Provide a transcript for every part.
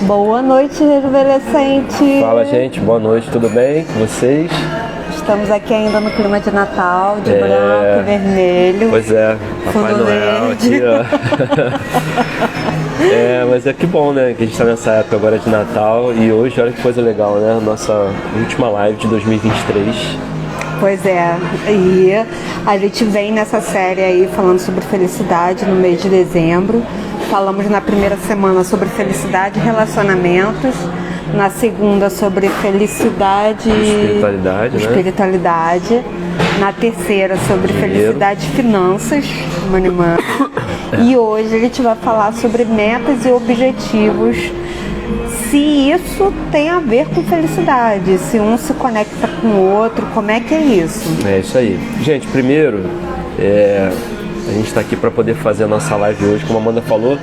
Boa noite, adolescente. Fala, gente, boa noite, tudo bem com vocês? Estamos aqui ainda no clima de Natal, de branco e vermelho. Pois é, Papai Fundo Noel verde. aqui, ó. Mas é que bom, né, que a gente tá nessa época agora de Natal e hoje, olha que coisa legal, né, nossa última live de 2023. Pois é, e a gente vem nessa série aí falando sobre felicidade no mês de dezembro. Falamos na primeira semana sobre felicidade e relacionamentos, na segunda sobre felicidade Espiritualidade, né? espiritualidade, na terceira sobre Dinheiro. felicidade e finanças, money. E hoje a gente vai falar sobre metas e objetivos, se isso tem a ver com felicidade, se um se conecta com o outro, como é que é isso? É isso aí. Gente, primeiro, a gente está aqui para poder fazer a nossa live hoje, como a Amanda falou,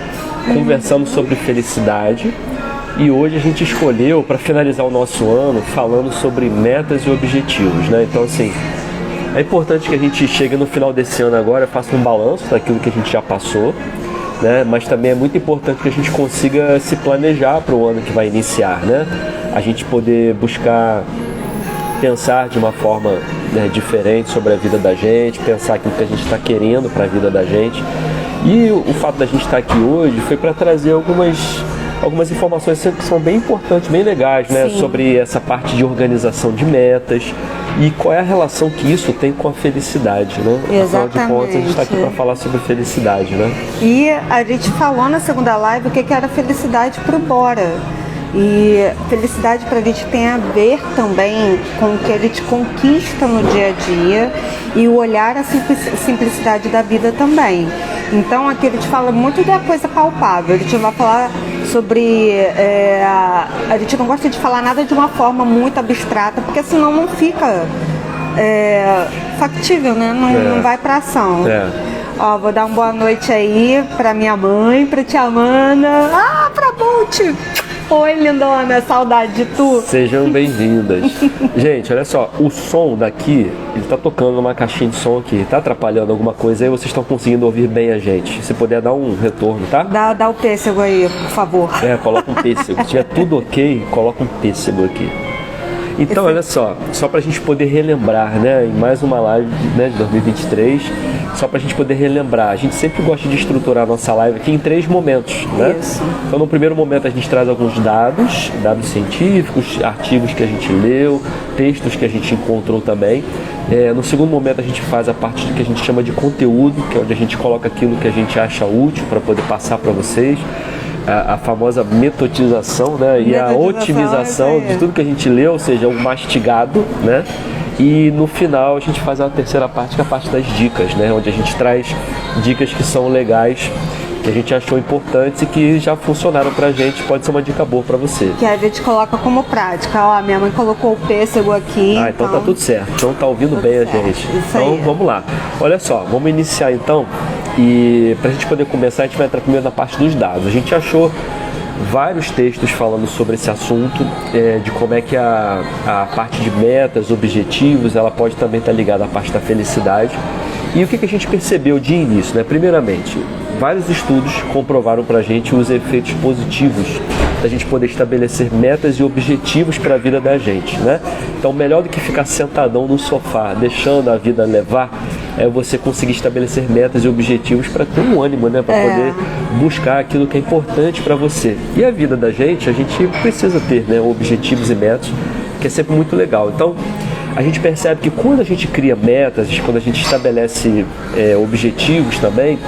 conversamos sobre felicidade e hoje a gente escolheu para finalizar o nosso ano falando sobre metas e objetivos, né? Então, assim, é importante que a gente chegue no final desse ano agora, faça um balanço daquilo que a gente já passou, né? Mas também é muito importante que a gente consiga se planejar para o ano que vai iniciar, né? A gente poder buscar pensar de uma forma, né, diferente sobre a vida da gente, pensar aquilo que a gente está querendo para a vida da gente. E o fato da gente estar aqui hoje foi para trazer algumas informações que são bem importantes, bem legais, né? Sim. Sobre essa parte de organização de metas e qual é a relação que isso tem com a felicidade, né? Afinal de contas, a gente está aqui para falar sobre felicidade, né? E a gente falou na segunda live o que era felicidade pro Bora. E felicidade pra gente tem a ver também com o que a gente conquista no dia a dia e o olhar a simplicidade da vida também. Então aqui a gente fala muito da coisa palpável, a gente vai falar sobre... a gente não gosta de falar nada de uma forma muito abstrata, porque senão não fica factível, né? Não vai pra ação. Ó, vou dar uma boa noite aí pra minha mãe, pra tia Amanda. Pra Bolt! Oi, lindona, saudade de tu. Sejam bem-vindas. Gente, olha só, o som daqui, ele tá tocando numa caixinha de som aqui, tá atrapalhando alguma coisa aí, vocês estão conseguindo ouvir bem a gente. Se puder dar um retorno, tá? Dá o pêssego aí, por favor. Coloca um pêssego. Se tiver tudo ok, coloca um pêssego aqui. Então, olha só pra gente poder relembrar, né, em mais uma live, né, de 2023, só pra gente poder relembrar, a gente sempre gosta de estruturar a nossa live aqui em 3 momentos, né? Isso. Então, no primeiro momento a gente traz alguns dados científicos, artigos que a gente leu, textos que a gente encontrou também. No segundo momento a gente faz a parte que a gente chama de conteúdo, que é onde a gente coloca aquilo que a gente acha útil para poder passar para vocês. A famosa metodização, né? E a otimização de tudo que a gente leu, ou seja, o mastigado, né? E no final a gente faz a terceira parte, que é a parte das dicas, né? Onde a gente traz dicas que são legais, que a gente achou importantes e que já funcionaram pra gente, pode ser uma dica boa pra você. Que a gente coloca como prática. Ó, minha mãe colocou o pêssego aqui. Então tá tudo certo. Então tá ouvindo bem certo. A gente. Isso então aí. Vamos lá. Olha só, vamos iniciar então. E pra gente poder começar, a gente vai entrar primeiro na parte dos dados. A gente achou vários textos falando sobre esse assunto, de como é que a parte de metas, objetivos, ela pode também estar ligada à parte da felicidade. E o que a gente percebeu de início, né? Primeiramente, vários estudos comprovaram pra gente os efeitos positivos da gente poder estabelecer metas e objetivos para a vida da gente, né? Então, melhor do que ficar sentadão no sofá, deixando a vida levar, é você conseguir estabelecer metas e objetivos para ter um ânimo, né? Para poder buscar aquilo que é importante para você. E a vida da gente, a gente precisa ter, né, objetivos e metas, que é sempre muito legal. Então, a gente percebe que quando a gente cria metas, quando a gente estabelece objetivos também,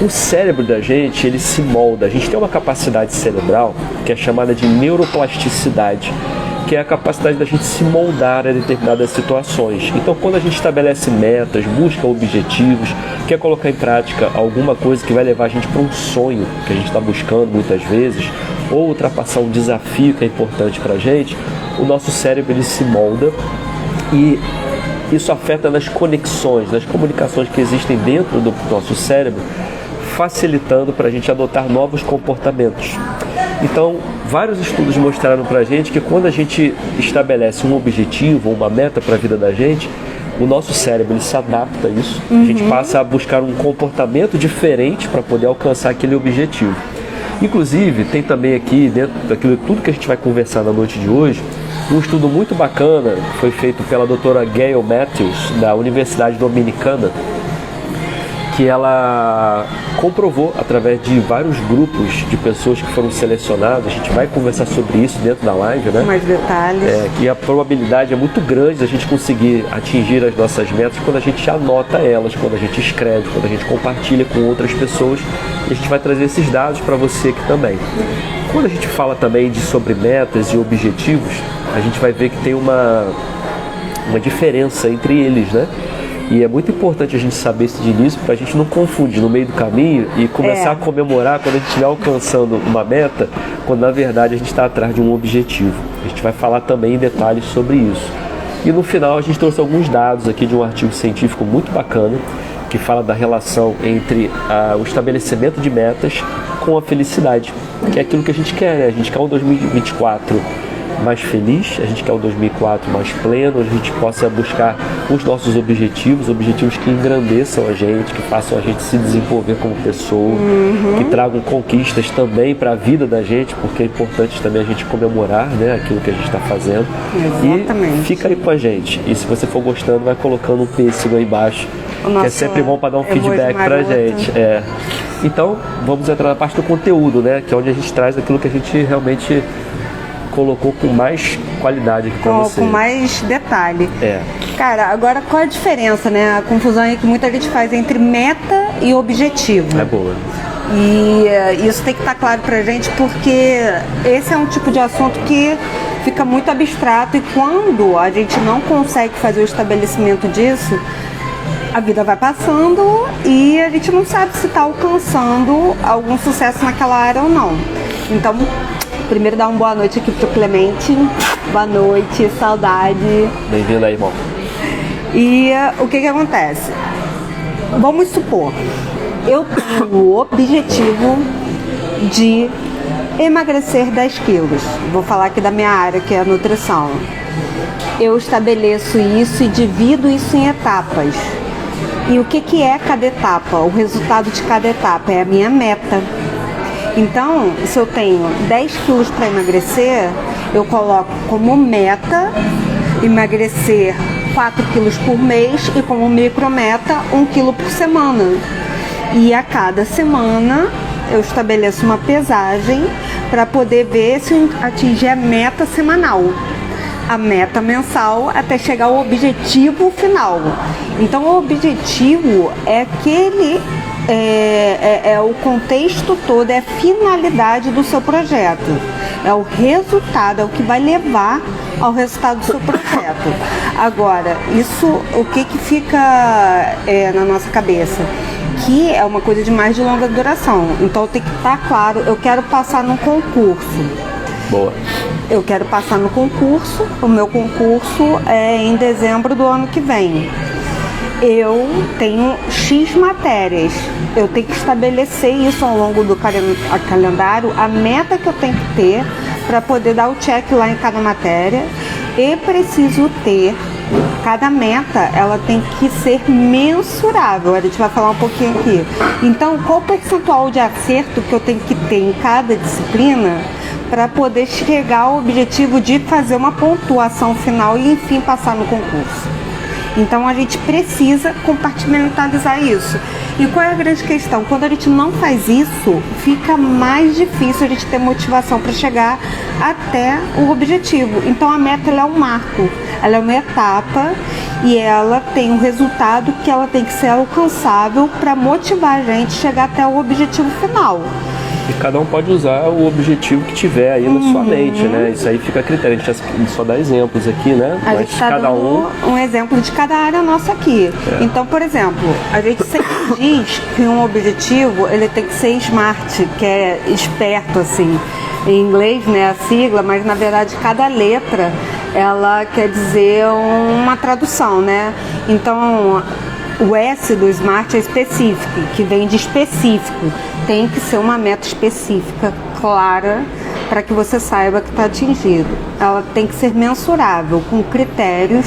o cérebro da gente, ele se molda. A gente tem uma capacidade cerebral que é chamada de neuroplasticidade, que é a capacidade da gente se moldar a determinadas situações. Então, quando a gente estabelece metas, busca objetivos, quer colocar em prática alguma coisa que vai levar a gente para um sonho que a gente está buscando muitas vezes, ou ultrapassar um desafio que é importante para a gente, o nosso cérebro ele se molda e isso afeta nas conexões, nas comunicações que existem dentro do nosso cérebro, facilitando para a gente adotar novos comportamentos. Então, vários estudos mostraram para a gente que quando a gente estabelece um objetivo, uma meta para a vida da gente, o nosso cérebro ele se adapta a isso, a gente passa a buscar um comportamento diferente para poder alcançar aquele objetivo. Inclusive, tem também aqui, dentro daquilo tudo que a gente vai conversar na noite de hoje, um estudo muito bacana que foi feito pela doutora Gail Matthews, da Universidade Dominicana, que ela comprovou, através de vários grupos de pessoas que foram selecionadas, a gente vai conversar sobre isso dentro da live, né? Mais detalhes. Que a probabilidade é muito grande da gente conseguir atingir as nossas metas quando a gente anota elas, quando a gente escreve, quando a gente compartilha com outras pessoas, e a gente vai trazer esses dados para você aqui também. Quando a gente fala também sobre metas e objetivos, a gente vai ver que tem uma diferença entre eles, né? E é muito importante a gente saber isso de início para a gente não confundir no meio do caminho e começar a comemorar quando a gente estiver alcançando uma meta, quando na verdade a gente está atrás de um objetivo. A gente vai falar também em detalhes sobre isso. E no final a gente trouxe alguns dados aqui de um artigo científico muito bacana que fala da relação entre o estabelecimento de metas com a felicidade, que é aquilo que a gente quer, né? A gente quer um 2024 mais feliz, a gente quer o 2004 mais pleno, onde a gente possa buscar os nossos objetivos que engrandeçam a gente, que façam a gente se desenvolver como pessoa, que tragam conquistas também para a vida da gente, porque é importante também a gente comemorar, né, aquilo que a gente está fazendo. Exatamente. E fica aí com a gente. E se você for gostando, vai colocando um pêssego aí embaixo, que é sempre bom para dar um feedback para a gente. Então, vamos entrar na parte do conteúdo, né, que é onde a gente traz aquilo que a gente realmente colocou com mais qualidade aqui pra você. Com mais detalhe. Cara, agora qual é a diferença, né? A confusão aí que muita gente faz entre meta e objetivo. É boa. E isso tem que estar claro pra gente, porque esse é um tipo de assunto que fica muito abstrato, e quando a gente não consegue fazer o estabelecimento disso, a vida vai passando e a gente não sabe se está alcançando algum sucesso naquela área ou não. Então, primeiro dar uma boa noite aqui pro Clemente. Boa noite, saudade. Bem-vindo aí, irmão. E o que acontece? Vamos supor, eu tenho o objetivo de emagrecer 10 quilos. Vou falar aqui da minha área, que é a nutrição. Eu estabeleço isso e divido isso em etapas. E o que é cada etapa? O resultado de cada etapa é a minha meta. Então, se eu tenho 10 quilos para emagrecer, eu coloco como meta emagrecer 4 quilos por mês e como micrometa 1 quilo por semana. E a cada semana eu estabeleço uma pesagem para poder ver se eu atingir a meta semanal, a meta mensal, até chegar ao objetivo final. Então, o objetivo é aquele... É o contexto todo, é a finalidade do seu projeto, é o resultado, é o que vai levar ao resultado do seu projeto. Agora, isso, o que fica na nossa cabeça? Que é uma coisa de mais de longa duração, então tem que estar claro, eu quero passar num concurso. Boa. Eu quero passar no concurso, o meu concurso é em dezembro do ano que vem. Eu tenho X matérias, eu tenho que estabelecer isso ao longo do calendário, a meta que eu tenho que ter para poder dar o check lá em cada matéria, e preciso ter, cada meta, ela tem que ser mensurável, a gente vai falar um pouquinho aqui. Então, qual o percentual de acerto que eu tenho que ter em cada disciplina para poder chegar ao objetivo de fazer uma pontuação final e, enfim, passar no concurso? Então a gente precisa compartimentalizar isso. E qual é a grande questão? Quando a gente não faz isso, fica mais difícil a gente ter motivação para chegar até o objetivo. Então a meta, ela é um marco, ela é uma etapa e ela tem um resultado que ela tem que ser alcançável para motivar a gente a chegar até o objetivo final. E cada um pode usar o objetivo que tiver aí na sua mente, né? Isso aí fica a critério. A gente só dá exemplos aqui, né? A gente está dando um exemplo de cada área nossa aqui. Então, por exemplo, a gente sempre diz que um objetivo, ele tem que ser SMART, que é esperto, assim. Em inglês, né, a sigla, mas na verdade cada letra, ela quer dizer uma tradução, né? Então, o S do SMART é específico, que vem de específico. Tem que ser uma meta específica, clara, para que você saiba que está atingido. ela tem que ser mensurável, com critérios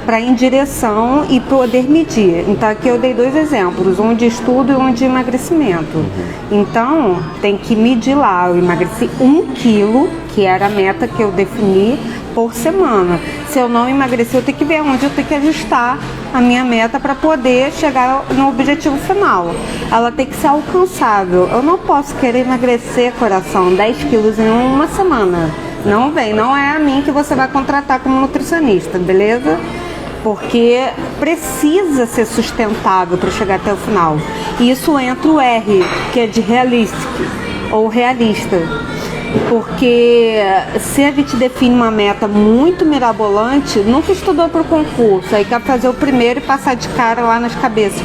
para ir em direção e poder medir. Então aqui eu dei 2 exemplos, um de estudo e um de emagrecimento. Então tem que medir lá, eu emagreci 1 quilo, que era a meta que eu defini por semana. Se eu não emagreci, eu tenho que ver onde eu tenho que ajustar a minha meta para poder chegar no objetivo final. Ela tem que ser alcançável. Eu não posso querer emagrecer, coração, 10 quilos em uma semana. Não vem, não é a mim que você vai contratar como nutricionista, beleza? Porque precisa ser sustentável para chegar até o final. E isso entra o R, que é de realistic, ou realista. Porque se a gente define uma meta muito mirabolante, nunca estudou para o concurso, aí quer fazer o primeiro e passar de cara lá nas cabeças.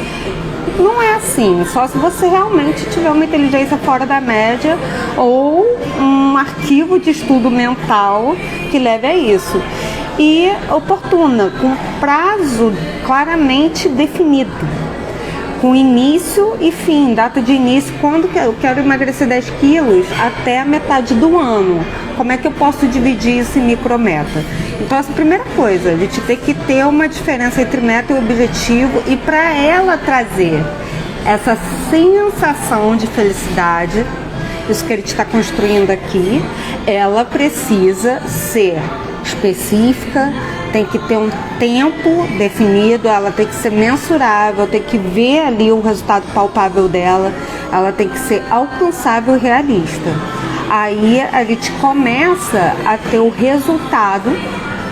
Não é assim, só se você realmente tiver uma inteligência fora da média ou um arquivo de estudo mental que leve a isso. E oportuna, com prazo claramente definido, com início e fim, data de início, quando que eu quero emagrecer 10 quilos até a metade do ano. Como é que eu posso dividir isso em micrometa? Então essa é a primeira coisa, a gente tem que ter uma diferença entre meta e objetivo, e para ela trazer essa sensação de felicidade, isso que a gente está construindo aqui, ela precisa ser específica, tem que ter um tempo definido, ela tem que ser mensurável, tem que ver ali o resultado palpável dela, ela tem que ser alcançável e realista. Aí a gente começa a ter o resultado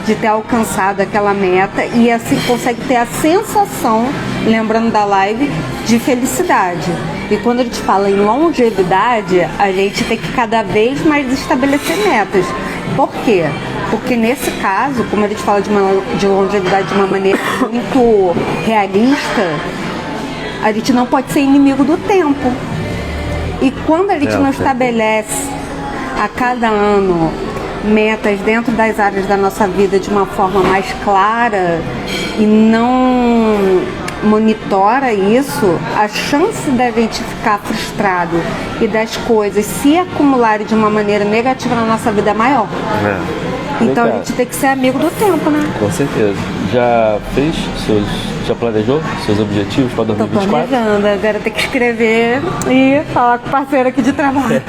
de ter alcançado aquela meta e assim consegue ter a sensação, lembrando da live, de felicidade. E quando a gente fala em longevidade, a gente tem que cada vez mais estabelecer metas. Por quê? Porque nesse caso, como a gente fala de longevidade de uma maneira muito realista, a gente não pode ser inimigo do tempo. E quando a gente não estabelece a cada ano metas dentro das áreas da nossa vida de uma forma mais clara e não monitora isso, a chance da gente ficar frustrado e das coisas se acumularem de uma maneira negativa na nossa vida é maior. Então a gente tem que ser amigo do tempo, né? Com certeza. Já planejou seus objetivos para 2024? Tô planejando, agora tem que escrever e falar com o parceiro aqui de trabalho.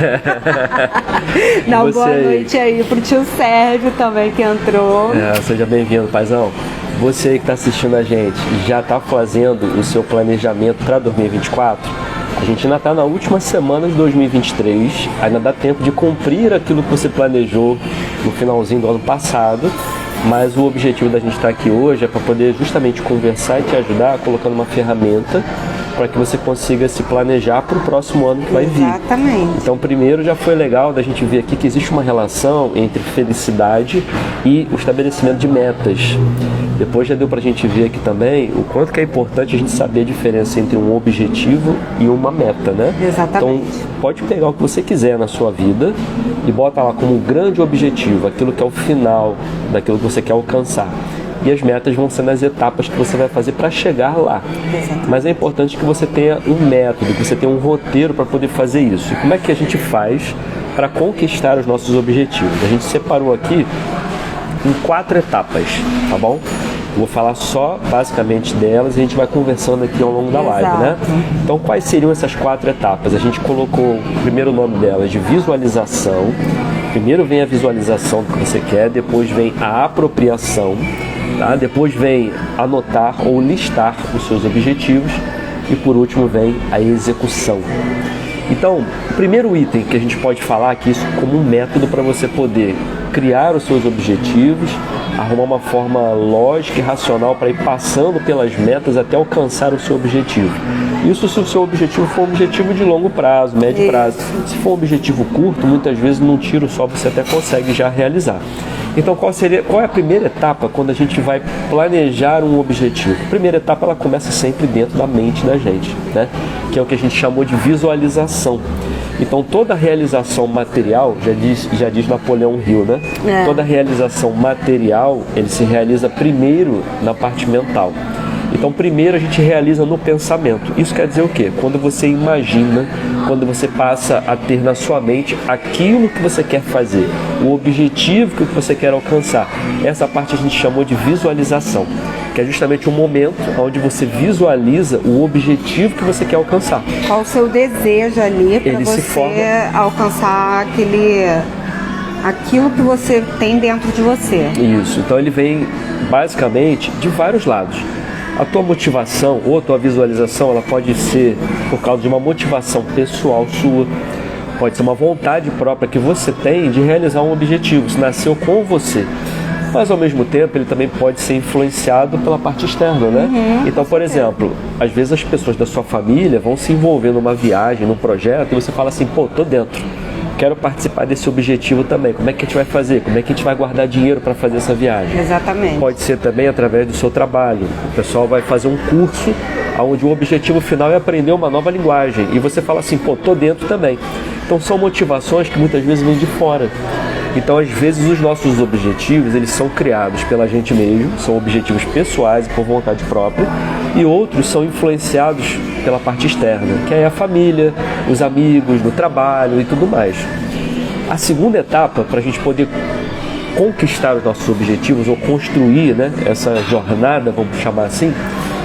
Dá uma boa noite aí pro tio Sérgio também que entrou. Seja bem-vindo, paizão. Você aí que está assistindo a gente, já está fazendo o seu planejamento para 2024? A gente ainda está na última semana de 2023, ainda dá tempo de cumprir aquilo que você planejou no finalzinho do ano passado, mas o objetivo da gente estar aqui hoje é para poder justamente conversar e te ajudar colocando uma ferramenta para que você consiga se planejar para o próximo ano que vai vir. Exatamente. Então, primeiro já foi legal da gente ver aqui que existe uma relação entre felicidade e o estabelecimento de metas. Depois já deu pra gente ver aqui também o quanto que é importante a gente saber a diferença entre um objetivo e uma meta, né? Exatamente. Então, pode pegar o que você quiser na sua vida e bota lá como um grande objetivo, aquilo que é o final daquilo que você quer alcançar. E as metas vão ser nas etapas que você vai fazer para chegar lá. Exatamente. Mas é importante que você tenha um método, que você tenha um roteiro para poder fazer isso. E como é que a gente faz para conquistar os nossos objetivos? A gente separou aqui em 4 etapas, tá bom? Vou falar só basicamente delas e a gente vai conversando aqui ao longo da live, né? Então, quais seriam essas 4 etapas? A gente colocou o primeiro nome delas de visualização. Primeiro vem a visualização do que você quer, depois vem a apropriação, tá? Depois vem anotar ou listar os seus objetivos e por último vem a execução. Então, o primeiro item que a gente pode falar aqui isso como um método para você poder criar os seus objetivos, arrumar uma forma lógica e racional para ir passando pelas metas até alcançar o seu objetivo. Isso se o seu objetivo for um objetivo de longo prazo, médio prazo. Se for um objetivo curto, muitas vezes num tiro só você até consegue já realizar. Então qual é a primeira etapa quando a gente vai planejar um objetivo? A primeira etapa ela começa sempre dentro da mente da gente, né? Que é o que a gente chamou de visualização. Então toda realização material, já diz Napoleão Hill, né? Toda realização material, ele se realiza primeiro na parte mental. Então, primeiro a gente realiza no pensamento. Isso quer dizer o quê? Quando você imagina, quando você passa a ter na sua mente aquilo que você quer fazer, o objetivo que você quer alcançar. Essa parte a gente chamou de visualização, que é justamente o momento onde você visualiza o objetivo que você quer alcançar. Qual o seu desejo ali para você alcançar aquilo que você tem dentro de você. Isso, então ele vem basicamente de vários lados. A tua motivação ou a tua visualização, ela pode ser por causa de uma motivação pessoal sua, pode ser uma vontade própria que você tem de realizar um objetivo, isso nasceu com você. Mas ao mesmo tempo ele também pode ser influenciado pela parte externa, né? Então, por exemplo, às vezes as pessoas da sua família vão se envolver numa viagem, num projeto, e você fala assim, pô, tô dentro, quero participar desse objetivo também. Como é que a gente vai fazer? Como é que a gente vai guardar dinheiro para fazer essa viagem? Exatamente. Pode ser também através do seu trabalho. O pessoal vai fazer um curso onde o objetivo final é aprender uma nova linguagem. E você fala assim, pô, tô dentro também. Então são motivações que muitas vezes vêm de fora. Então, às vezes, os nossos objetivos, eles são criados pela gente mesmo, são objetivos pessoais e por vontade própria, e outros são influenciados pela parte externa, que é a família, os amigos, no trabalho e tudo mais. A segunda etapa, para a gente poder conquistar os nossos objetivos ou construir, né, essa jornada, vamos chamar assim,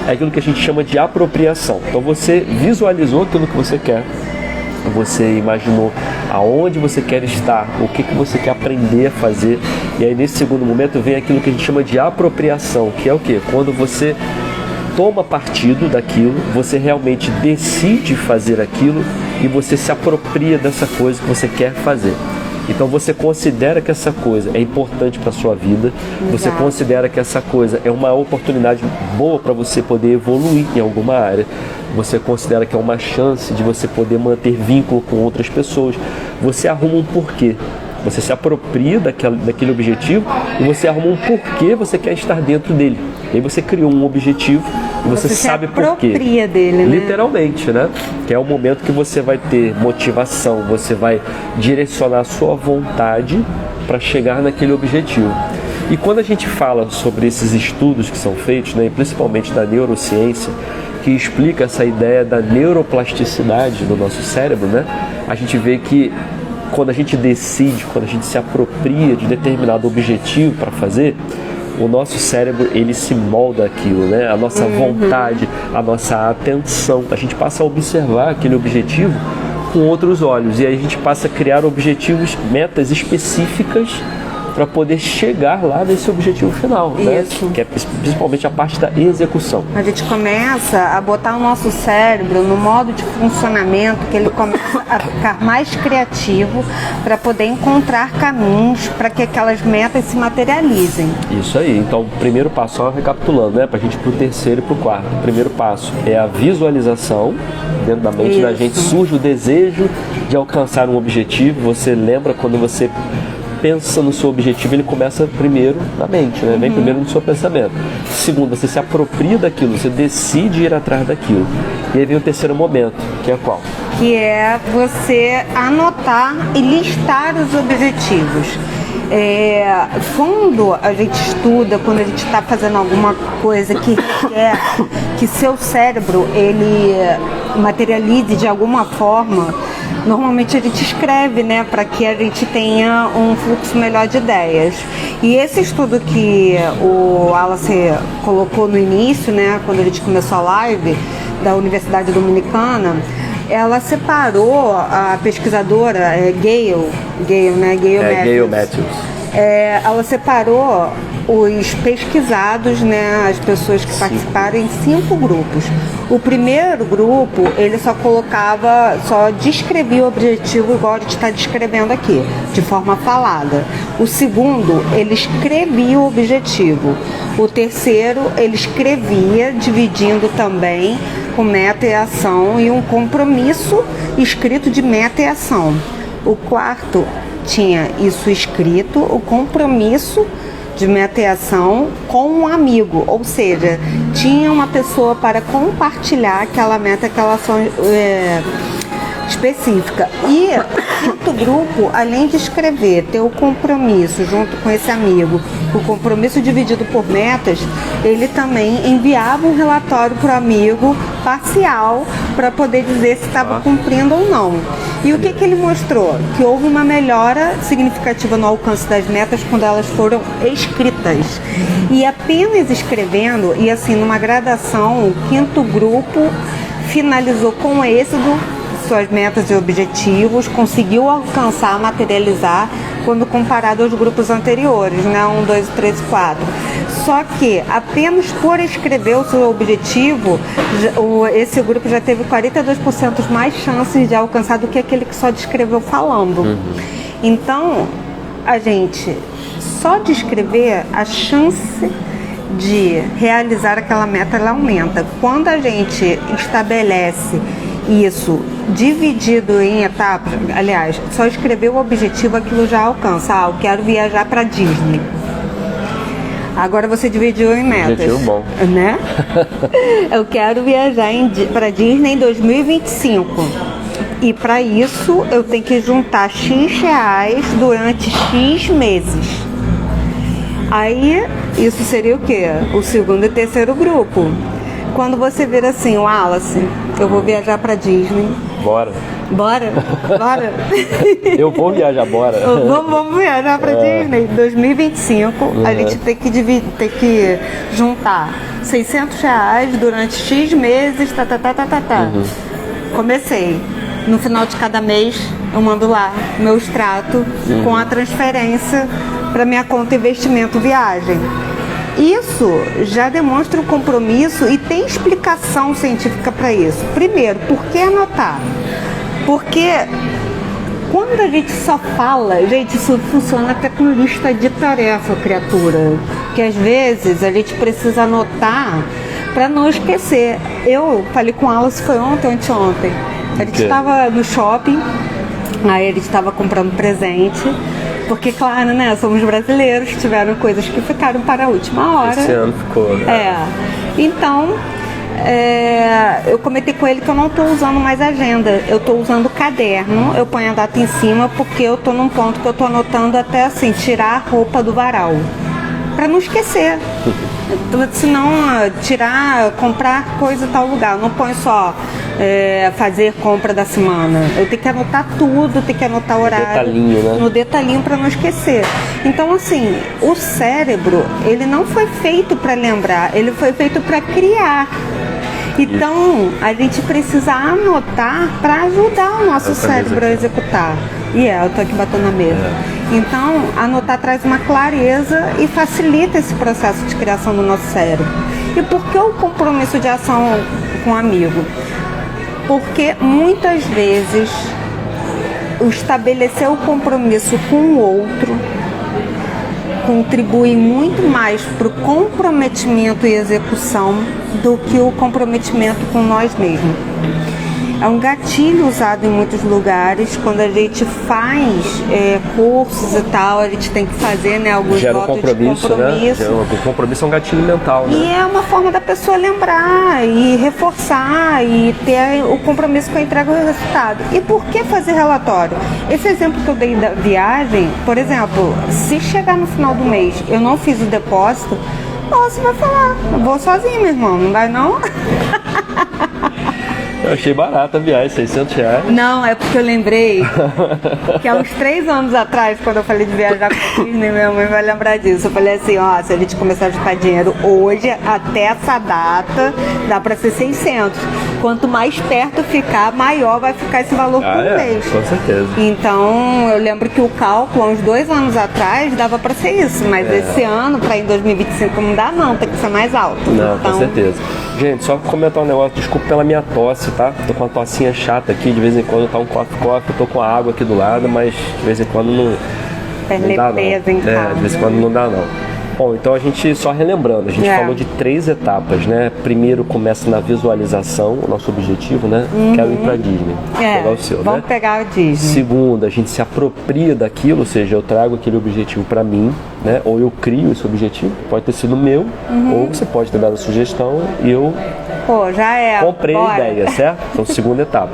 é aquilo que a gente chama de apropriação. Então, você visualizou aquilo que você quer, você imaginou aonde você quer estar, o que você quer aprender a fazer, e aí nesse segundo momento vem aquilo que a gente chama de apropriação, que é o quê? Quando você toma partido daquilo, você realmente decide fazer aquilo e você se apropria dessa coisa que você quer fazer. Então você considera que essa coisa é importante para a sua vida, você considera que essa coisa é uma oportunidade boa para você poder evoluir em alguma área, você considera que é uma chance de você poder manter vínculo com outras pessoas, você arruma um porquê. Você se apropria daquele objetivo e você arruma um porquê você quer estar dentro dele. E aí você criou um objetivo e você sabe porquê. Você se apropria dele, né? Literalmente, né? Que é o momento que você vai ter motivação, você vai direcionar a sua vontade para chegar naquele objetivo. E quando a gente fala sobre esses estudos que são feitos, né, principalmente da neurociência, que explica essa ideia da neuroplasticidade do nosso cérebro, né? A gente vê que quando a gente decide, quando a gente se apropria de determinado objetivo para fazer, o nosso cérebro, ele se molda aquilo, né? A nossa vontade, a nossa atenção, a gente passa a observar aquele objetivo com outros olhos, e aí a gente passa a criar objetivos, metas específicas para poder chegar lá nesse objetivo final, né? Que é principalmente a parte da execução. A gente começa a botar o nosso cérebro no modo de funcionamento que ele começa a ficar mais criativo para poder encontrar caminhos para que aquelas metas se materializem. Isso aí. Então, o primeiro passo, só recapitulando, né, para a gente ir para o terceiro e para o quarto. O primeiro passo é a visualização. Dentro da mente da gente surge o desejo de alcançar um objetivo. Você lembra quando você pensa no seu objetivo, ele começa primeiro na mente, né? Vem primeiro no seu pensamento. Segundo, você se apropria daquilo, você decide ir atrás daquilo. E aí vem o terceiro momento, que é qual? Que é você anotar e listar os objetivos. Quando a gente estuda, quando a gente está fazendo alguma coisa que requer que seu cérebro ele materialize de alguma forma, normalmente a gente escreve, né, para que a gente tenha um fluxo melhor de ideias. E esse estudo que o Wallace colocou no início, né, quando a gente começou a live, da Universidade Dominicana, ela separou, a pesquisadora Gail Matthews. Ela separou os pesquisados, né, as pessoas que participaram em 5 grupos. O primeiro grupo, ele só descrevia o objetivo igual a gente está descrevendo aqui, de forma falada. O segundo, ele escrevia o objetivo. O terceiro, ele escrevia, dividindo também com meta e ação e um compromisso escrito de meta e ação. O quarto tinha isso escrito, o compromisso de meta e ação com um amigo, ou seja, tinha uma pessoa para compartilhar aquela meta, aquela ação específica. E o quinto grupo, além de escrever, ter o compromisso junto com esse amigo, o compromisso dividido por metas, ele também enviava um relatório para o amigo parcial para poder dizer se estava cumprindo ou não. E o que ele mostrou? Que houve uma melhora significativa no alcance das metas quando elas foram escritas. E apenas escrevendo, e assim, numa gradação, o quinto grupo finalizou com êxito suas metas e objetivos, conseguiu alcançar, materializar, quando comparado aos grupos anteriores, né? 1, 2, 3 e 4. Só que apenas por escrever o seu objetivo, esse grupo já teve 42% mais chances de alcançar do que aquele que só descreveu falando. Então, a gente só de escrever, a chance de realizar aquela meta, ela aumenta. Quando a gente estabelece isso dividido em etapas, aliás, só escrever o objetivo, aquilo já alcança. Eu quero viajar para Disney. Agora você dividiu em metas. Objetivo bom. Né? Eu quero viajar para Disney em 2025. E para isso eu tenho que juntar X reais durante X meses. Aí, isso seria o quê? O segundo e terceiro grupo. Quando você vira assim, Wallace, eu vou viajar pra Disney. Bora. Bora? Bora? Eu vou viajar, bora. Vamos viajar pra Disney. 2025, a gente tem que juntar 600 reais durante X meses, Comecei. No final de cada mês, eu mando lá meu extrato com a transferência para minha conta investimento viagem. Isso já demonstra um compromisso e tem explicação científica para isso. Primeiro, por que anotar? Porque quando a gente só fala, gente, isso funciona até com lista de tarefa, criatura. Que às vezes a gente precisa anotar para não esquecer. Eu falei com ela, se foi ontem ou anteontem. A gente estava no shopping, aí ele estava comprando presente. Porque, claro, né, somos brasileiros, tiveram coisas que ficaram para a última hora. Esse ano ficou, né? Então, eu comentei com ele que eu não estou usando mais agenda, eu estou usando caderno, eu ponho a data em cima porque eu estou num ponto que eu estou anotando até assim, tirar a roupa do varal, para não esquecer. Senão, comprar coisa em tal lugar, não põe só fazer compra da semana. Eu tenho que anotar tudo, tenho que anotar horário. Detalhinho, né? No detalhinho para não esquecer. Então, assim, o cérebro, ele não foi feito para lembrar, ele foi feito para criar. Então, a gente precisa anotar para ajudar o nosso cérebro a executar. Eu tô aqui batendo na mesa. Então, anotar traz uma clareza e facilita esse processo de criação do nosso cérebro. E por que o compromisso de ação com o amigo? Porque muitas vezes o estabelecer o compromisso com o outro contribui muito mais para o comprometimento e execução do que o comprometimento com nós mesmos. É um gatilho usado em muitos lugares. Quando a gente faz cursos e tal, a gente tem que fazer, né, alguns votos de compromisso. Né? O compromisso é um gatilho mental, né? E é uma forma da pessoa lembrar e reforçar e ter o compromisso com a entrega do resultado. E por que fazer relatório? Esse exemplo que eu dei da viagem, por exemplo, se chegar no final do mês eu não fiz o depósito, você vai falar, eu vou sozinho, meu irmão, não vai não? Eu achei barata a viagem, 600 reais. Não, é porque eu lembrei que há uns 3 anos atrás, quando eu falei de viajar com a Disney, minha mãe vai lembrar disso. Eu falei assim, se a gente começar a juntar dinheiro hoje, até essa data, dá pra ser 600. Quanto mais perto ficar, maior vai ficar esse valor por mês. Com certeza. Então, eu lembro que o cálculo, há uns 2 anos atrás, dava pra ser isso. Mas esse ano, pra ir em 2025, não dá não, tem que ser mais alto. Não, então... com certeza. Gente, só comentar um negócio, desculpa pela minha tosse, tá? Tô com uma tossinha chata aqui, de vez em quando tá um coffee, tô com a água aqui do lado, mas de vez em quando não dá não. De vez em quando não dá não. Bom, então a gente, só relembrando, a gente falou de 3 etapas, né? Primeiro começa na visualização, o nosso objetivo, né? Quero ir pra Disney. Pegar o seu, vamos pegar o Disney. Segundo, a gente se apropria daquilo, ou seja, eu trago aquele objetivo pra mim, né? Ou eu crio esse objetivo, pode ter sido meu, ou você pode ter dado a sugestão e eu já é. comprei a ideia, certo? Então, segunda etapa.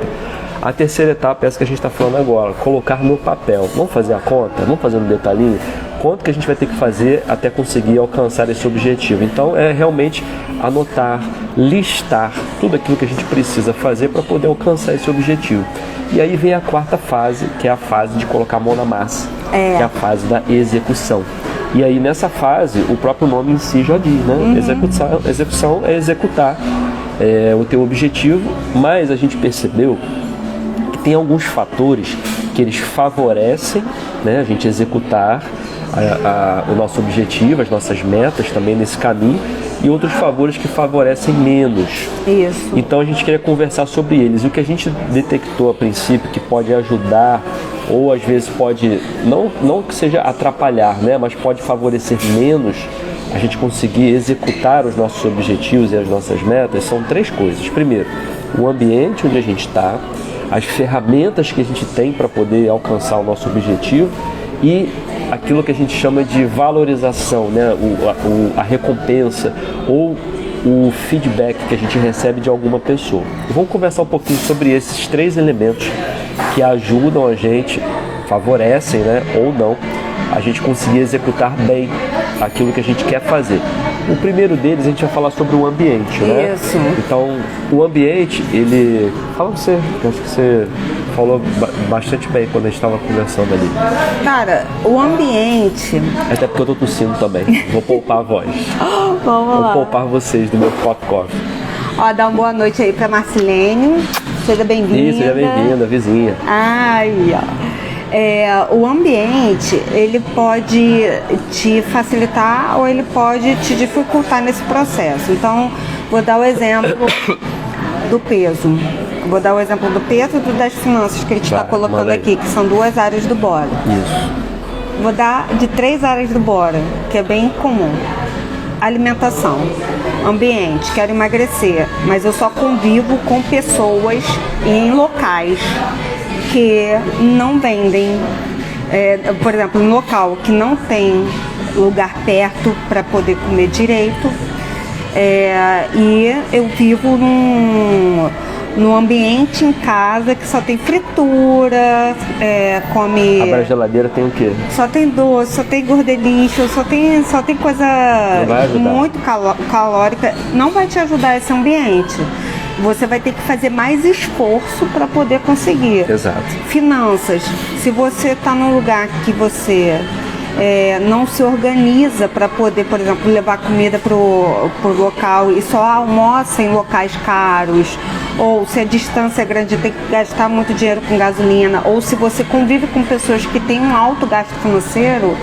A terceira etapa é essa que a gente está falando agora, colocar no papel. Vamos fazer a conta? Vamos fazer um detalhinho? Quanto que a gente vai ter que fazer até conseguir alcançar esse objetivo? Então é realmente anotar, listar tudo aquilo que a gente precisa fazer para poder alcançar esse objetivo. E aí vem a quarta fase, que é a fase de colocar a mão na massa, que é a fase da execução. E aí nessa fase, o próprio nome em si já diz, né? Execução é executar o teu objetivo, mas a gente percebeu que tem alguns fatores que eles favorecem, né, a gente executar o nosso objetivo, as nossas metas também nesse caminho, e outros favores que favorecem menos. Isso. Então a gente queria conversar sobre eles. E o que a gente detectou a princípio que pode ajudar, ou às vezes pode, não que seja atrapalhar, né, mas pode favorecer menos a gente conseguir executar os nossos objetivos e as nossas metas, são 3 coisas. Primeiro, o ambiente onde a gente está, as ferramentas que a gente tem para poder alcançar o nosso objetivo e aquilo que a gente chama de valorização, né? A recompensa ou o feedback que a gente recebe de alguma pessoa. Vamos conversar um pouquinho sobre esses 3 elementos que ajudam a gente, favorecem, né, ou não, a gente conseguir executar bem aquilo que a gente quer fazer. O primeiro deles, a gente vai falar sobre o ambiente, né? Isso. Então, o ambiente, ele... Fala você, eu acho que você falou bastante bem quando a gente estava conversando ali. Cara, o ambiente... Até porque eu tô tossindo também. Vou poupar a voz. Vamos lá. Vou poupar vocês do meu popcorn. Ó, dá uma boa noite aí pra Marcilene. Seja bem-vinda. Seja bem-vinda, vizinha. Ai, ó. O ambiente, ele pode te facilitar ou ele pode te dificultar nesse processo. Então, vou dar o exemplo do peso. Vou dar o exemplo do peso e das finanças que ele está colocando aqui, que são 2 áreas do Bora. Isso. Vou dar de 3 áreas do Bora, que é bem comum. Alimentação, ambiente, quero emagrecer, mas eu só convivo com pessoas em locais que não vendem, por exemplo, em local que não tem lugar perto para poder comer direito, e eu vivo num ambiente em casa que só tem fritura, come... Agora a geladeira tem o quê? Só tem doce, só tem gordelixo, só tem coisa muito calórica. Não vai te ajudar esse ambiente. Você vai ter que fazer mais esforço para poder conseguir. Exato. Finanças. Se você está num lugar que você não se organiza para poder, por exemplo, levar comida pro local e só almoça em locais caros, ou se a distância é grande, tem que gastar muito dinheiro com gasolina, ou se você convive com pessoas que têm um alto gasto financeiro,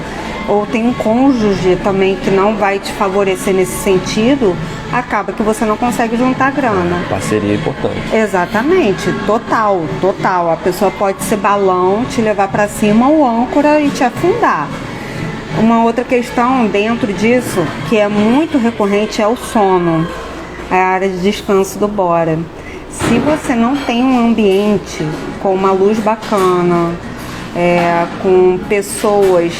ou tem um cônjuge também que não vai te favorecer nesse sentido, acaba que você não consegue juntar grana. Parceria é importante. Exatamente, total. A pessoa pode ser balão, te levar para cima, ou âncora e te afundar. Uma outra questão dentro disso, que é muito recorrente, é o sono, a área de descanso do Bora. Se você não tem um ambiente com uma luz bacana, com pessoas,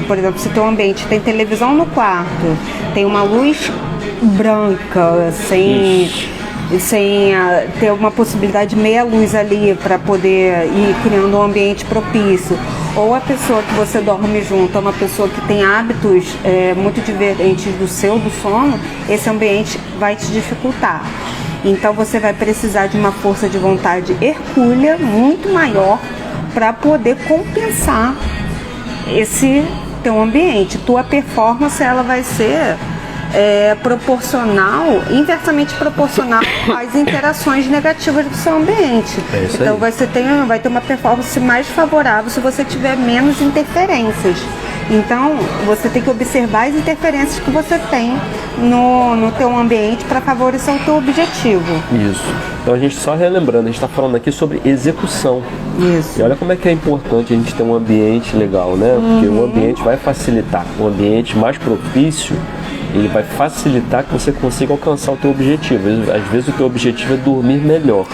por exemplo, se tem um ambiente, tem televisão no quarto, tem uma luz branca, sem ter uma possibilidade de meia luz ali para poder ir criando um ambiente propício, ou a pessoa que você dorme junto é uma pessoa que tem hábitos muito diferentes do sono, esse ambiente vai te dificultar. Então você vai precisar de uma força de vontade hercúlea muito maior para poder compensar esse teu ambiente. Tua performance, ela vai ser inversamente proporcional às interações negativas do seu ambiente. Então você vai ter uma performance mais favorável se você tiver menos interferências. Então você tem que observar as interferências que você tem no teu ambiente para favorecer o teu objetivo. Isso. Então a gente só relembrando, a gente está falando aqui sobre execução. Isso. E olha como é que é importante a gente ter um ambiente legal, né? Porque o ambiente vai facilitar. Um ambiente mais propício, ele vai facilitar que você consiga alcançar o teu objetivo. Às vezes o teu objetivo é dormir melhor.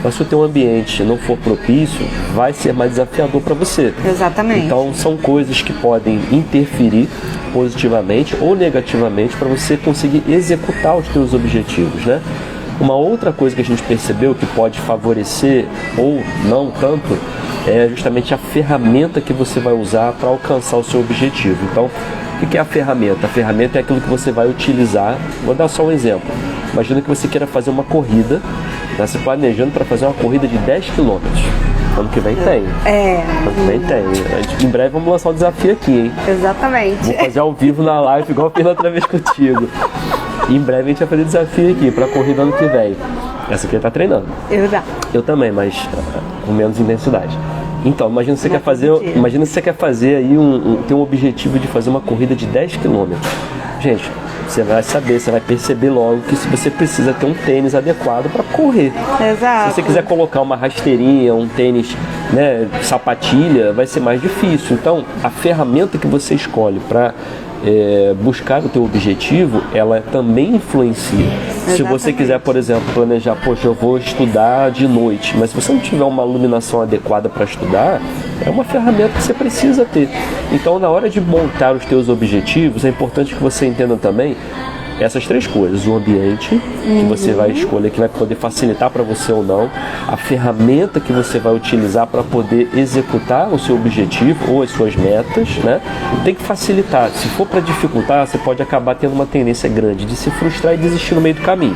Mas se o teu ambiente não for propício, vai ser mais desafiador para você. Exatamente. Então são coisas que podem interferir positivamente ou negativamente para você conseguir executar os teus objetivos, né? Uma outra coisa que a gente percebeu que pode favorecer ou não tanto é justamente a ferramenta que você vai usar para alcançar o seu objetivo. Então, o que é a ferramenta? A ferramenta é aquilo que você vai utilizar. Vou dar só um exemplo. Imagina que você queira fazer uma corrida, está se planejando para fazer uma corrida de 10 km. Ano que vem tem. Ano que vem tem. Em breve vamos lançar um desafio aqui, hein? Exatamente. Vou fazer ao vivo na live, igual eu fiz outra vez contigo. E em breve a gente vai fazer desafio aqui para a corrida ano que vem. Essa aqui tá treinando. Exato. Eu também, mas com menos intensidade. Então, imagina se você quer fazer aí tem um objetivo de fazer uma corrida de 10 km. Gente, você vai saber, você vai perceber logo que se você precisa ter um tênis adequado para correr. Exato. Se você quiser colocar uma rasteirinha, um tênis, né, sapatilha, vai ser mais difícil. Então, a ferramenta que você escolhe para buscar o teu objetivo, ela também influencia. Exatamente. Se você quiser, por exemplo, planejar, poxa, eu vou estudar de noite, mas se você não tiver uma iluminação adequada para estudar, é uma ferramenta que você precisa ter. Então, na hora de montar os teus objetivos, é importante que você entenda também essas três coisas: o ambiente que você vai escolher, que vai poder facilitar para você ou não, a ferramenta que você vai utilizar para poder executar o seu objetivo ou as suas metas, né? Tem que facilitar. Se for para dificultar, você pode acabar tendo uma tendência grande de se frustrar e desistir no meio do caminho.